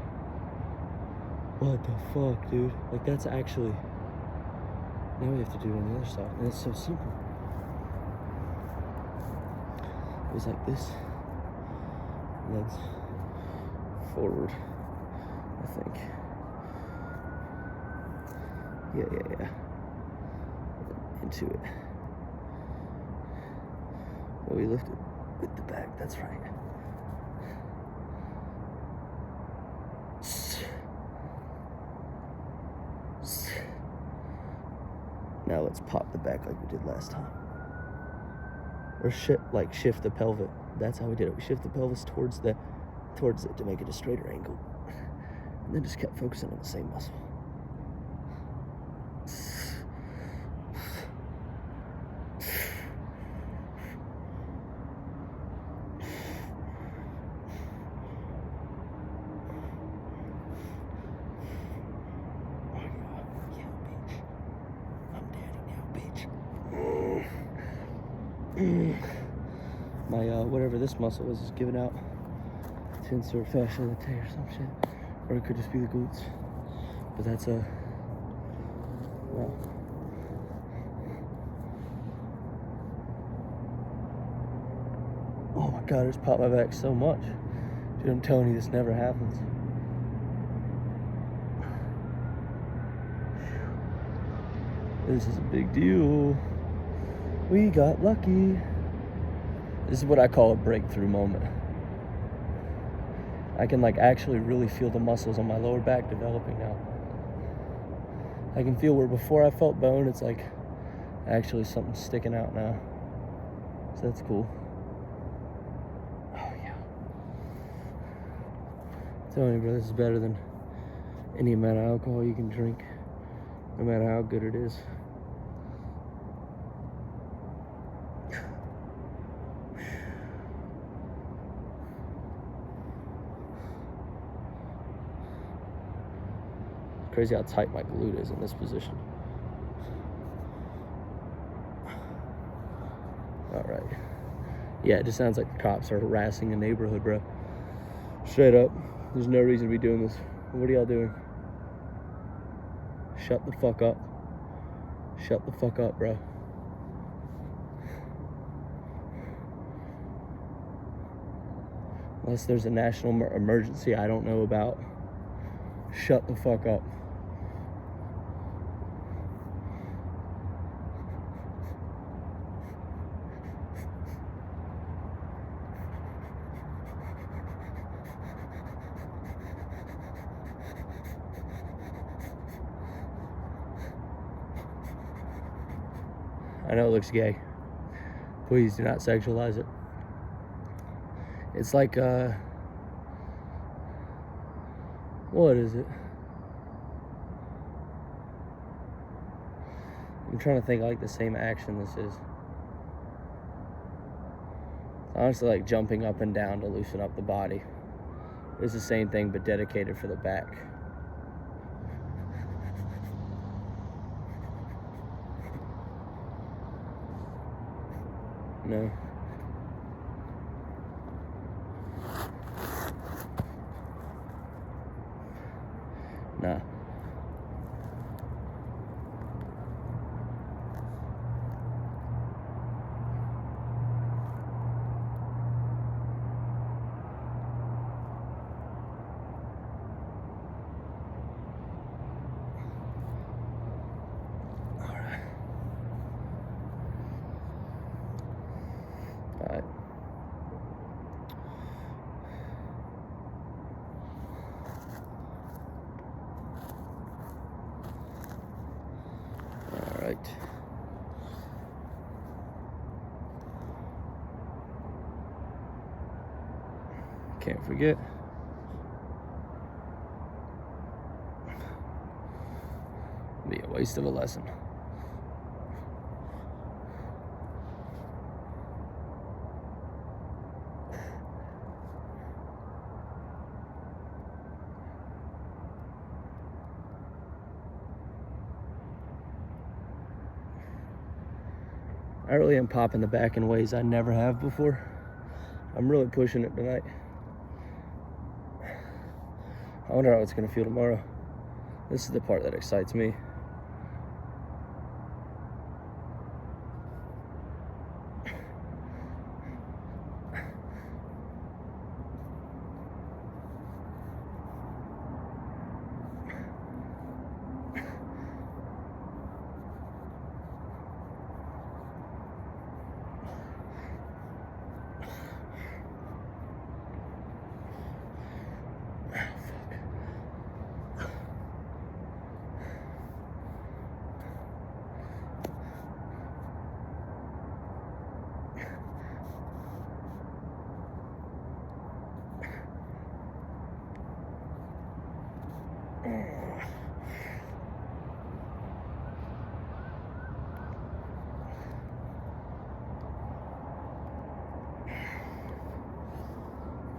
Speaker 1: What the fuck, dude? Like, that's actually... Now we have to do it on the other side. And it's so simple. It was like this. And then forward, I think. Yeah. Into it. Well, we lift it with the back, that's right. Now let's pop the back like we did last time. or shift the pelvic. That's how we did it. We shift the pelvis towards it to make it a straighter angle, and then just kept focusing on the same muscle. My whatever this muscle is giving out tensor fascia latae or some shit, or it could just be the glutes. But that's wow. Oh my god, I just popped my back so much, dude. I'm telling you, this never happens. This is a big deal. We got lucky. This is what I call a breakthrough moment. I can like actually really feel the muscles on my lower back developing now. I can feel where before I felt bone, it's like actually something sticking out now. So that's cool. Oh yeah. I'm telling you, bro, this is better than any amount of alcohol you can drink, no matter how good it is. Crazy how tight my glute is in this position. All right. Yeah, it just sounds like the cops are harassing a neighborhood, bro. Straight up. There's no reason to be doing this. What are y'all doing? Shut the fuck up. Shut the fuck up, bro. Unless there's a national emergency I don't know about. Shut the fuck up. I know it looks gay. Please do not sexualize it. It's like, what is it? I'm trying to think like the same action this is. Honestly, like jumping up and down to loosen up the body. It's the same thing, but dedicated for the back. No. Nah. All right. All right. Can't forget. Be a waste of a lesson. I really am popping the back in ways I never have before. I'm really pushing it tonight. I wonder how it's gonna feel tomorrow. This is the part that excites me.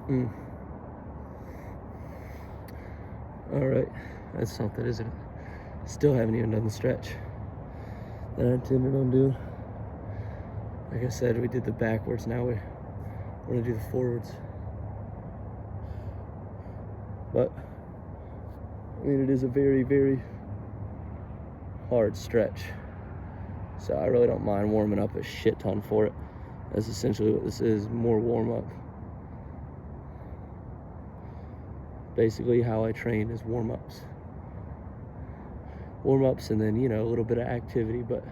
Speaker 1: All right, that's something, isn't it? Still haven't even done the stretch that I intended on doing. Like I said, we did the backwards. Now we're gonna do the forwards. But I mean, it is a very, very hard stretch. So I really don't mind warming up a shit ton for it. That's essentially what this is, more warm up. Basically how I train is warm-ups. Warm-ups and then, you know, a little bit of activity, but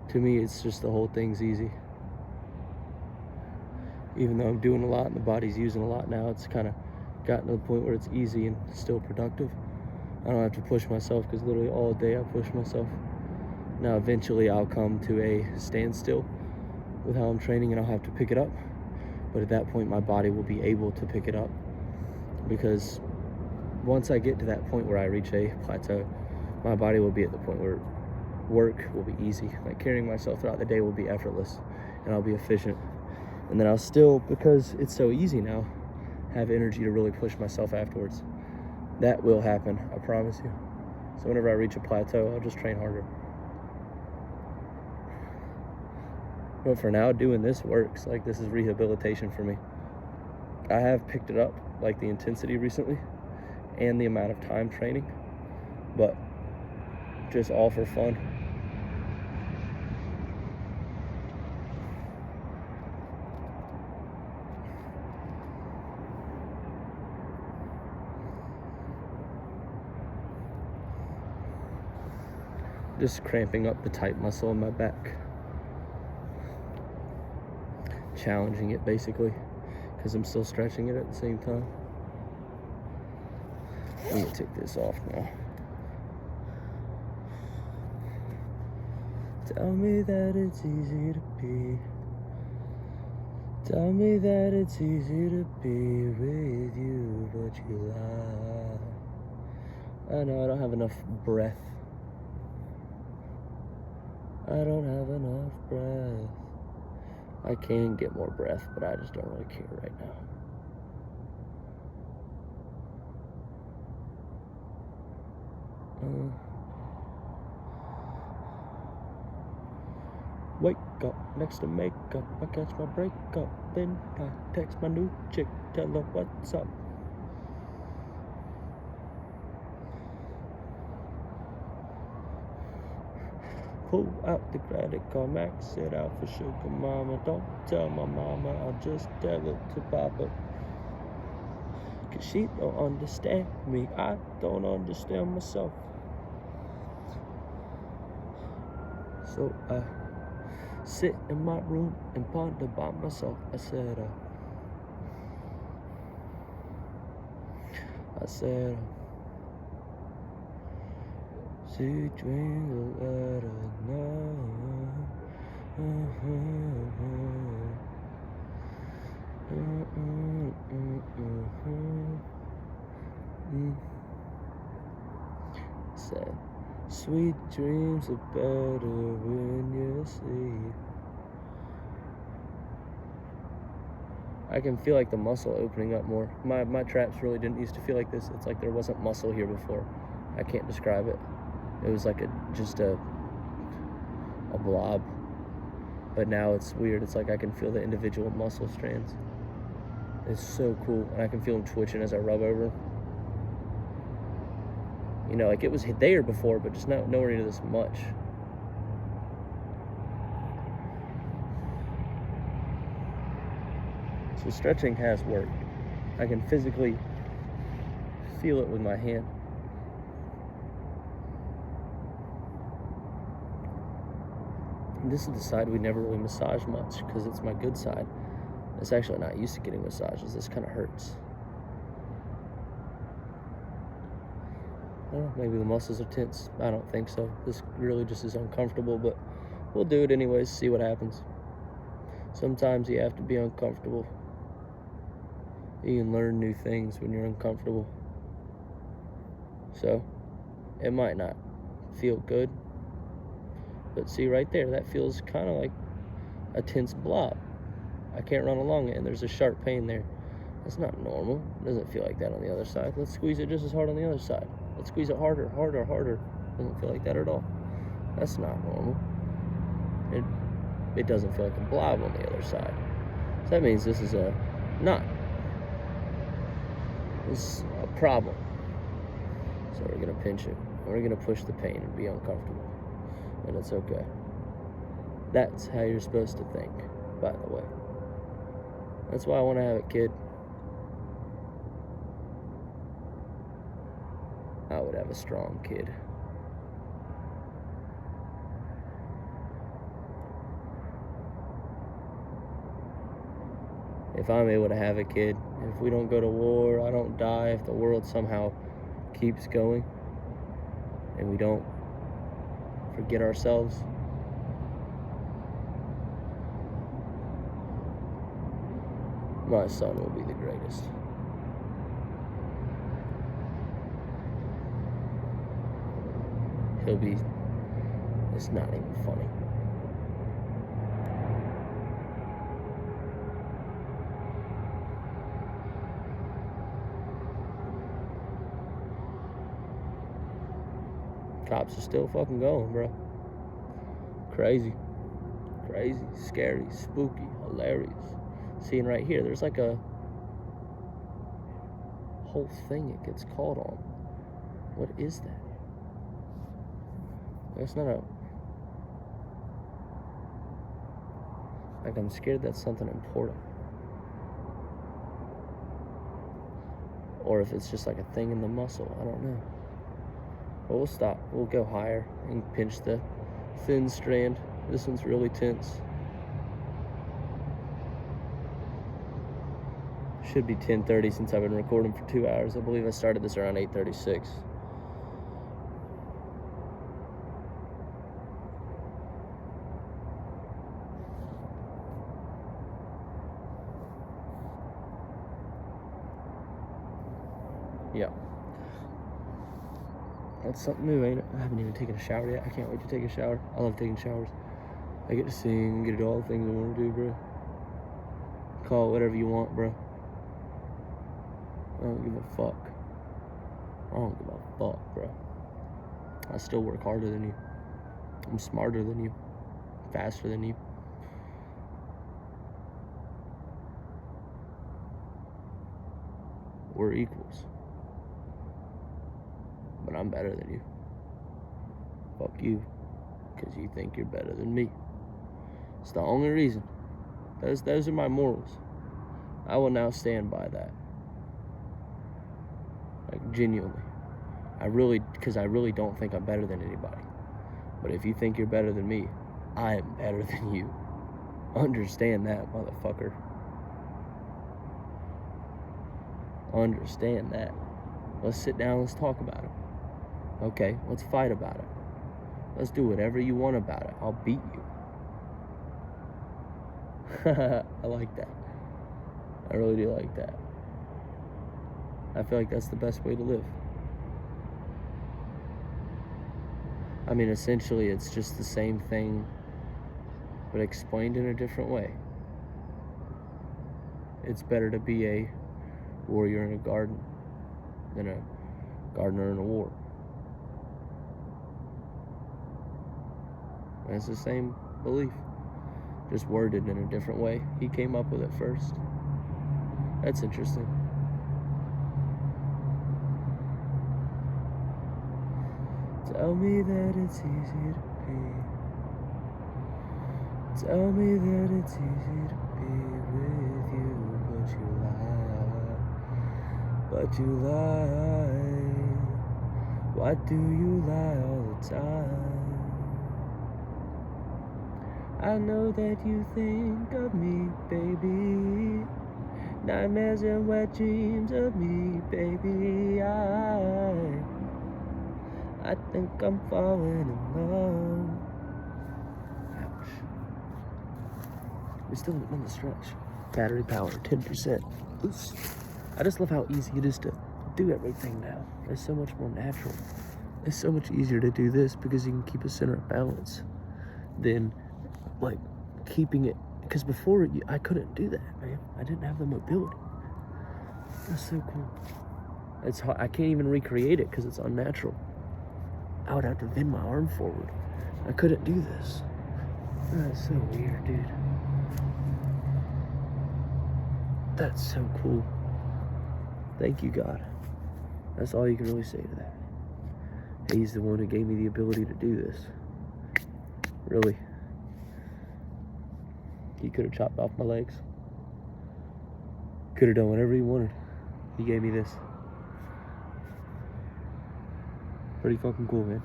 Speaker 1: to me it's just the whole thing's easy. Even though I'm doing a lot and the body's using a lot now, it's kind of gotten to the point where it's easy and still productive. I don't have to push myself because literally all day I push myself. Now eventually I'll come to a standstill with how I'm training and I'll have to pick it up. But at that point my body will be able to pick it up, because once I get to that point where I reach a plateau, my body will be at the point where work will be easy. Like carrying myself throughout the day will be effortless and I'll be efficient. And then I'll still, because it's so easy now, have energy to really push myself afterwards. That will happen, I promise you. So whenever I reach a plateau, I'll just train harder. But for now, doing this works. Like, this is rehabilitation for me. I have picked it up, like the intensity recently and the amount of time training, but just all for fun. Just cramping up the tight muscle in my back. Challenging it basically, because I'm still stretching it at the same time. Let me take this off now. Tell me that it's easy to be. Tell me that it's easy to be with you, but you lie. I know I don't have enough breath. I don't have enough breath. I can get more breath, but I just don't really care right now. Wake up next to makeup, I catch my breakup, then I text my new chick, tell her what's up. Pull out the credit card, max it out for sugar mama. Don't tell my mama, I'll just tell it to papa. Cause she don't understand me, I don't understand myself. So I sit in my room and ponder by myself. I said, sweet dreams of better night. Said, sweet dreams are better when you sleep. I can feel like the muscle opening up more. My traps really didn't used to feel like this. It's like there wasn't muscle here before. I can't describe it. It was like just a blob. But now it's weird. It's like I can feel the individual muscle strands. It's so cool. And I can feel them twitching as I rub over. You know, like it was there before, but just nowhere near this much. So stretching has worked. I can physically feel it with my hand. And this is the side we never really massage much because it's my good side. It's actually not used to getting massages. This kind of hurts. Well, maybe the muscles are tense. I don't think so. This really just is uncomfortable, but we'll do it anyways, see what happens. Sometimes you have to be uncomfortable. You can learn new things when you're uncomfortable. So, it might not feel good. But see right there, that feels kind of like a tense blob. I can't run along it, and there's a sharp pain there. That's not normal. It doesn't feel like that on the other side. Let's squeeze it just as hard on the other side. Let's squeeze it harder, harder, harder. Doesn't feel like that at all. That's not normal. It doesn't feel like a blob on the other side. So that means this is a knot. This is a problem. So we're gonna pinch it. We're gonna push the pain and be uncomfortable. And it's okay. That's how you're supposed to think, by the way. That's why I want to have a kid. I would have a strong kid. If I'm able to have a kid, if we don't go to war, I don't die, if the world somehow keeps going and we don't forget ourselves, my son will be the greatest. He'll be, it's not even funny. Cops are still fucking going, bro. Crazy. Crazy, scary, spooky, hilarious. Seeing right here, there's like a whole thing it gets caught on. What is that? It's not a... Like, I'm scared that's something important. Or if it's just like a thing in the muscle, I don't know. But we'll stop. We'll go higher and pinch the thin strand. This one's really tense. Should be 10:30 since I've been recording for 2 hours. I believe I started this around 8:36. Yeah. That's something new, ain't it? I haven't even taken a shower yet. I can't wait to take a shower. I love taking showers. I get to sing, get to do all the things I want to do, bro. Call it whatever you want, bro. I don't give a fuck. I don't give a fuck, bro. I still work harder than you. I'm smarter than you. Faster than you. We're equals. But I'm better than you. Fuck you. Because you think you're better than me. It's the only reason. Those are my morals. I will now stand by that. Like, genuinely. Because I really don't think I'm better than anybody. But if you think you're better than me, I am better than you. Understand that, motherfucker. Understand that. Let's sit down, let's talk about it. Okay, let's fight about it. Let's do whatever you want about it. I'll beat you. I like that. I really do like that. I feel like that's the best way to live. I mean, essentially, it's just the same thing, but explained in a different way. It's better to be a warrior in a garden than a gardener in a war. And it's the same belief, just worded in a different way. He came up with it first. That's interesting. Tell me that it's easy to be. Tell me that it's easy to be with you, but you lie. But you lie. Why do you lie all the time? I know that you think of me, baby. Nightmares and wet dreams of me, baby. I think I'm falling in love. Ouch. We're still in the stretch. Battery power, 10%. Oops. I just love how easy it is to do everything now. It's so much more natural. It's so much easier to do this because you can keep a center of balance than like keeping it. Because before I couldn't do that, man. I didn't have the mobility. That's so cool. It's hard. I can't even recreate it because it's unnatural. I would have to bend my arm forward. I couldn't do this. That's so weird, dude. That's so cool. Thank you, God. That's all you can really say to that. He's the one who gave me the ability to do this. Really. He could have chopped off my legs. Could have done whatever he wanted. He gave me this. Pretty fucking cool, man.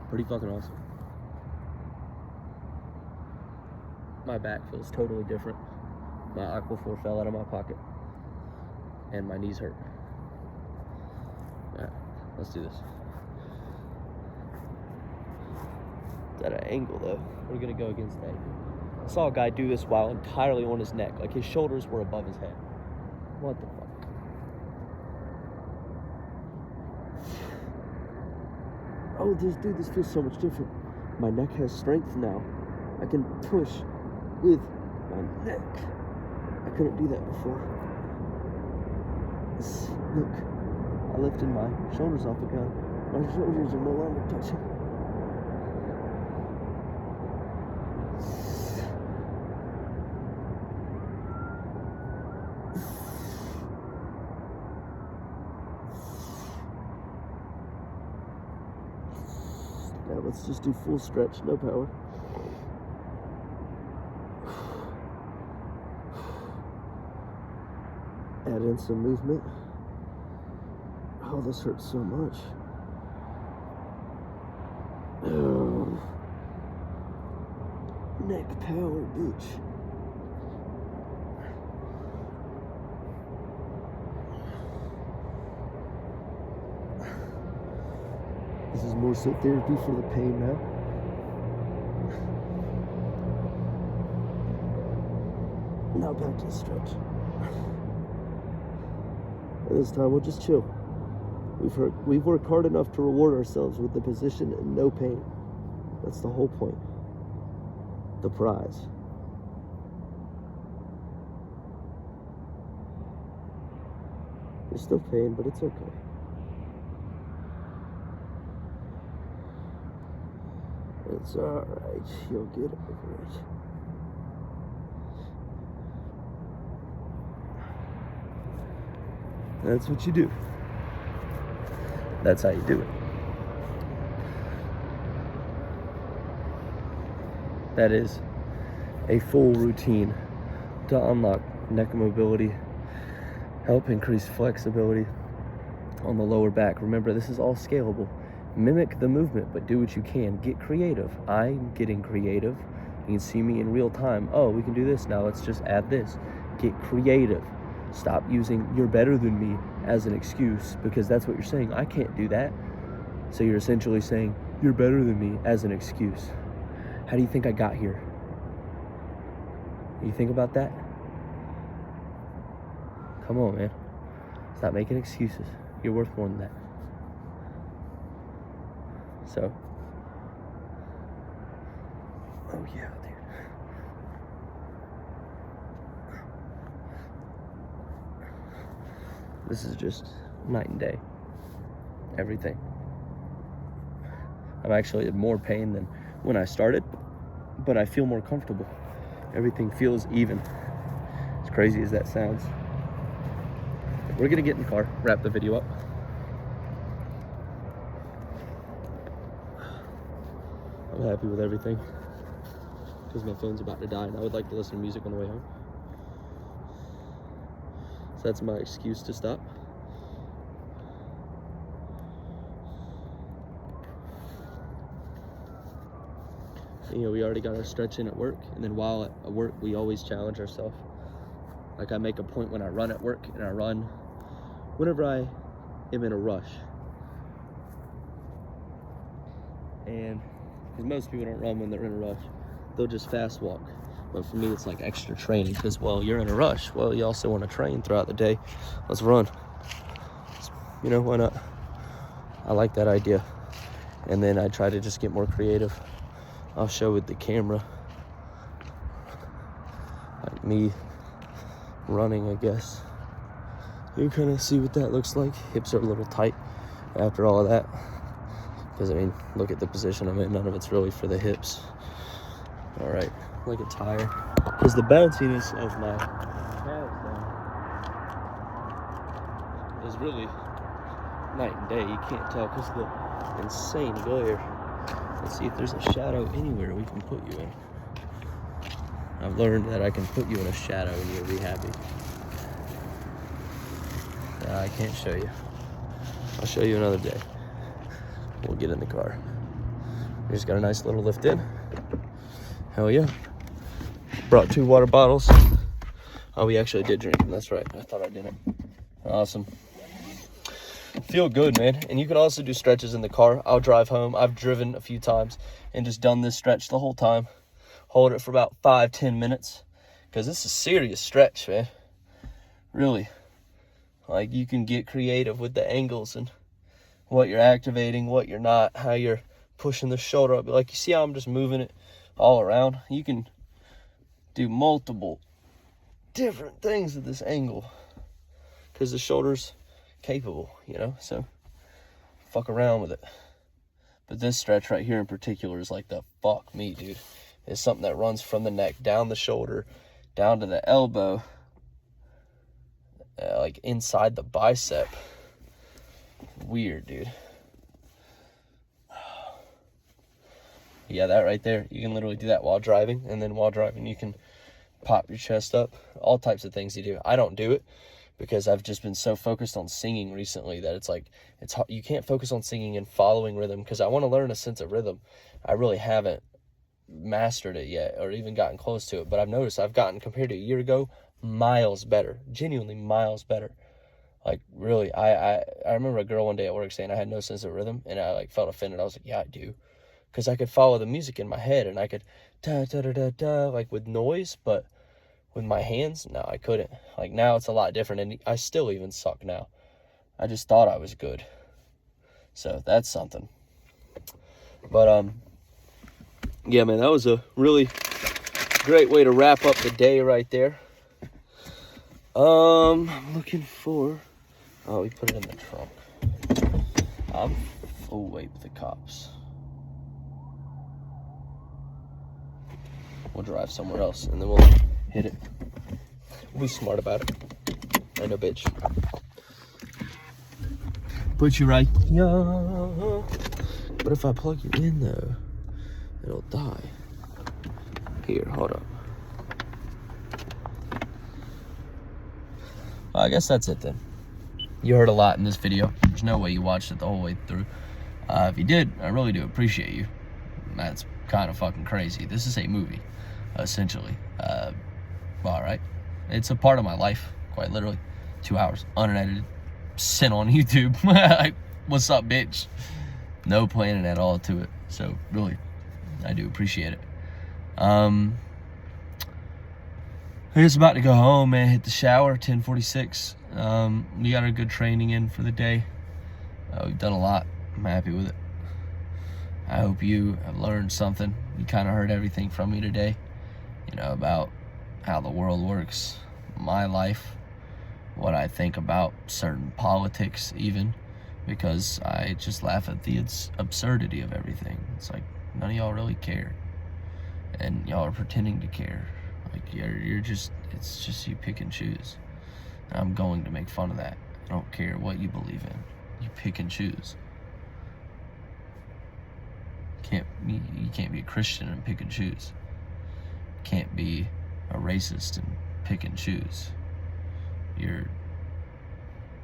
Speaker 1: Pretty fucking awesome. My back feels totally different. My Aquaphor fell out of my pocket. And my knees hurt. Alright, let's do this. It's at an angle though. We're gonna go against that. I saw a guy do this while entirely on his neck. Like his shoulders were above his head. What the fuck? Oh, dude, this feels so much different. My neck has strength now. I can push with my neck. I couldn't do that before. Look, I lifted my shoulders off the ground. My shoulders are no longer touching. Now let's just do full stretch, no power. Add in some movement. Oh, this hurts so much. Oh. Neck power, bitch. This is more so therapy for the pain now. Now back to the stretch. And this time we'll just chill. We've worked hard enough to reward ourselves with the position and no pain. That's the whole point. The prize. There's still pain, but it's okay. It's alright. You'll get over it. That's what you do. That's how you do it. That is a full routine to unlock neck mobility, help increase flexibility on the lower back. Remember, this is all scalable. Mimic the movement, but do what you can. Get creative. I'm getting creative. You can see me in real time. Oh, we can do this now. Let's just add this. Get creative. Stop using "you're better than me" as an excuse, because that's what you're saying. I can't do that. So you're essentially saying "you're better than me" as an excuse. How do you think I got here? You think about that? Come on, man. Stop making excuses. You're worth more than that. So, oh yeah, dude. This is just night and day. Everything. I'm actually in more pain than when I started, but I feel more comfortable. Everything feels even. As crazy as that sounds. We're gonna get in the car, wrap the video up. I'm happy with everything because my phone's about to die and I would like to listen to music on the way home. So that's my excuse to stop. You know, we already got our stretch in at work, and then while at work, we always challenge ourselves. Like I make a point when I run at work, and I run whenever I am in a rush. And because most people don't run when they're in a rush, they'll just fast walk. But for me, it's like extra training because, well, you're in a rush. Well, you also want to train throughout the day. Let's run. You know, why not? I like that idea. And then I try to just get more creative. I'll show with the camera, like me running, I guess. You can kind of see what that looks like. Hips are a little tight after all of that. Because, I mean, look at the position I'm in. None of it's really for the hips. All right, like a tire. Because the bounciness of my calves now is really night and day. You can't tell because of the insane glare. Let's see if there's a shadow anywhere we can put you in. I've learned that I can put you in a shadow and you'll be happy. I can't show you. I'll show you another day. We'll get in the car. We just got a nice little lift in. Hell yeah. Brought 2 water bottles. Oh, we actually did drink them. That's right. I thought I didn't. Awesome. Feel good, man. And you can also do stretches in the car. I'll drive home. I've driven a few times and just done this stretch the whole time. Hold it for about 5-10 minutes. Because this is a serious stretch, man. Really. Like, you can get creative with the angles and what you're activating, what you're not, how you're pushing the shoulder up. Like, you see how I'm just moving it all around? You can do multiple different things with this angle because the shoulder's capable, you know? So, fuck around with it. But this stretch right here in particular is like the fuck me, dude. It's something that runs from the neck, down the shoulder, down to the elbow, like inside the bicep. Weird, dude. Yeah, that right there. You can literally do that while driving, and then while driving you can pop your chest up. All types of things you do. I don't do it because I've just been so focused on singing recently that it's like, it's hard. You can't focus on singing and following rhythm because I want to learn a sense of rhythm. I really haven't mastered it yet or even gotten close to it, but I've noticed I've gotten, compared to a year ago, miles better. Genuinely miles better. Like, really, I remember a girl one day at work saying I had no sense of rhythm, and I like felt offended. I was like, yeah, I do. Because I could follow the music in my head, and I could da-da-da-da-da, like with noise, but with my hands, no, I couldn't. Like, now it's a lot different, and I still even suck now. I just thought I was good. So, that's something. But, yeah, man, that was a really great way to wrap up the day right there. I'm looking for... Oh, we put it in the trunk. Oh, wait, the cops. We'll drive somewhere else, and then we'll hit it. We'll be smart about it. I know, bitch. Put you right. Yeah. But if I plug you in, though, it'll die. Here, hold up. Well, I guess that's it then. You heard a lot in this video. There's no way you watched it the whole way through. If you did, I really do appreciate you. That's kind of fucking crazy. This is a movie, essentially. All right. It's a part of my life, quite literally. 2 hours, unedited, sent on YouTube. Like, what's up, bitch? No planning at all to it. So, really, I do appreciate it. I'm just about to go home, man. Hit the shower, 10:46. We got our good training in for the day. We've done a lot. I'm happy with it. I hope you have learned something. You kind of heard everything from me today, you know, about how the world works, my life, what I think about certain politics even, because I just laugh at the absurdity of everything. It's like, none of y'all really care, and y'all are pretending to care. Like, you're just, it's just you pick and choose. And I'm going to make fun of that. I don't care what you believe in. You pick and choose. You can't be a Christian and pick and choose. You can't be a racist and pick and choose.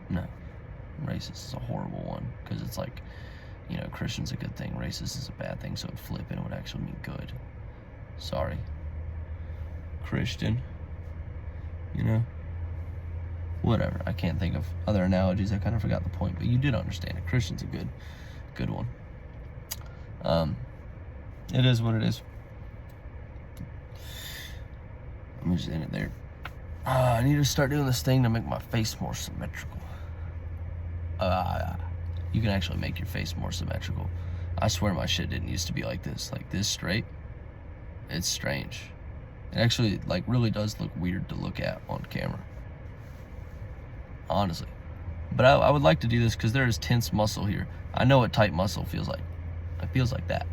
Speaker 1: No. Racist is a horrible one, because it's like, you know, Christian's a good thing, racist is a bad thing, so it'd flip and it would actually mean good. Sorry. Christian, you know, whatever. I can't think of other analogies. I kind of forgot the point, but you did understand it. Christian's a good one. It is what it is. Let me just end it there. I need to start doing this thing to make my face more symmetrical. You can actually make your face more symmetrical. I swear my shit didn't used to be like this straight. It's strange. It actually, like, really does look weird to look at on camera. honestly. But I would like to do this because there is tense muscle here. I know what tight muscle feels like. It feels like that.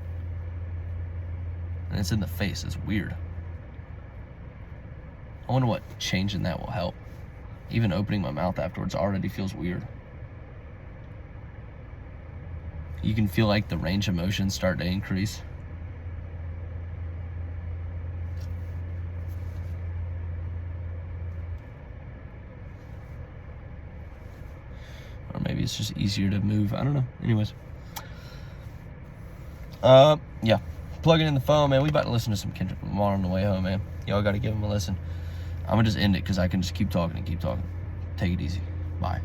Speaker 1: And it's in the face. It's weird. I wonder what changing that will help. Even opening my mouth afterwards already feels weird. You can feel like the range of motion start to increase. Or maybe it's just easier to move. I don't know. Anyways. Yeah. Plugging in the phone, man. We about to listen to some Kendrick Lamar on the way home, man. Y'all got to give him a listen. I'm going to just end it because I can just keep talking and keep talking. Take it easy. Bye.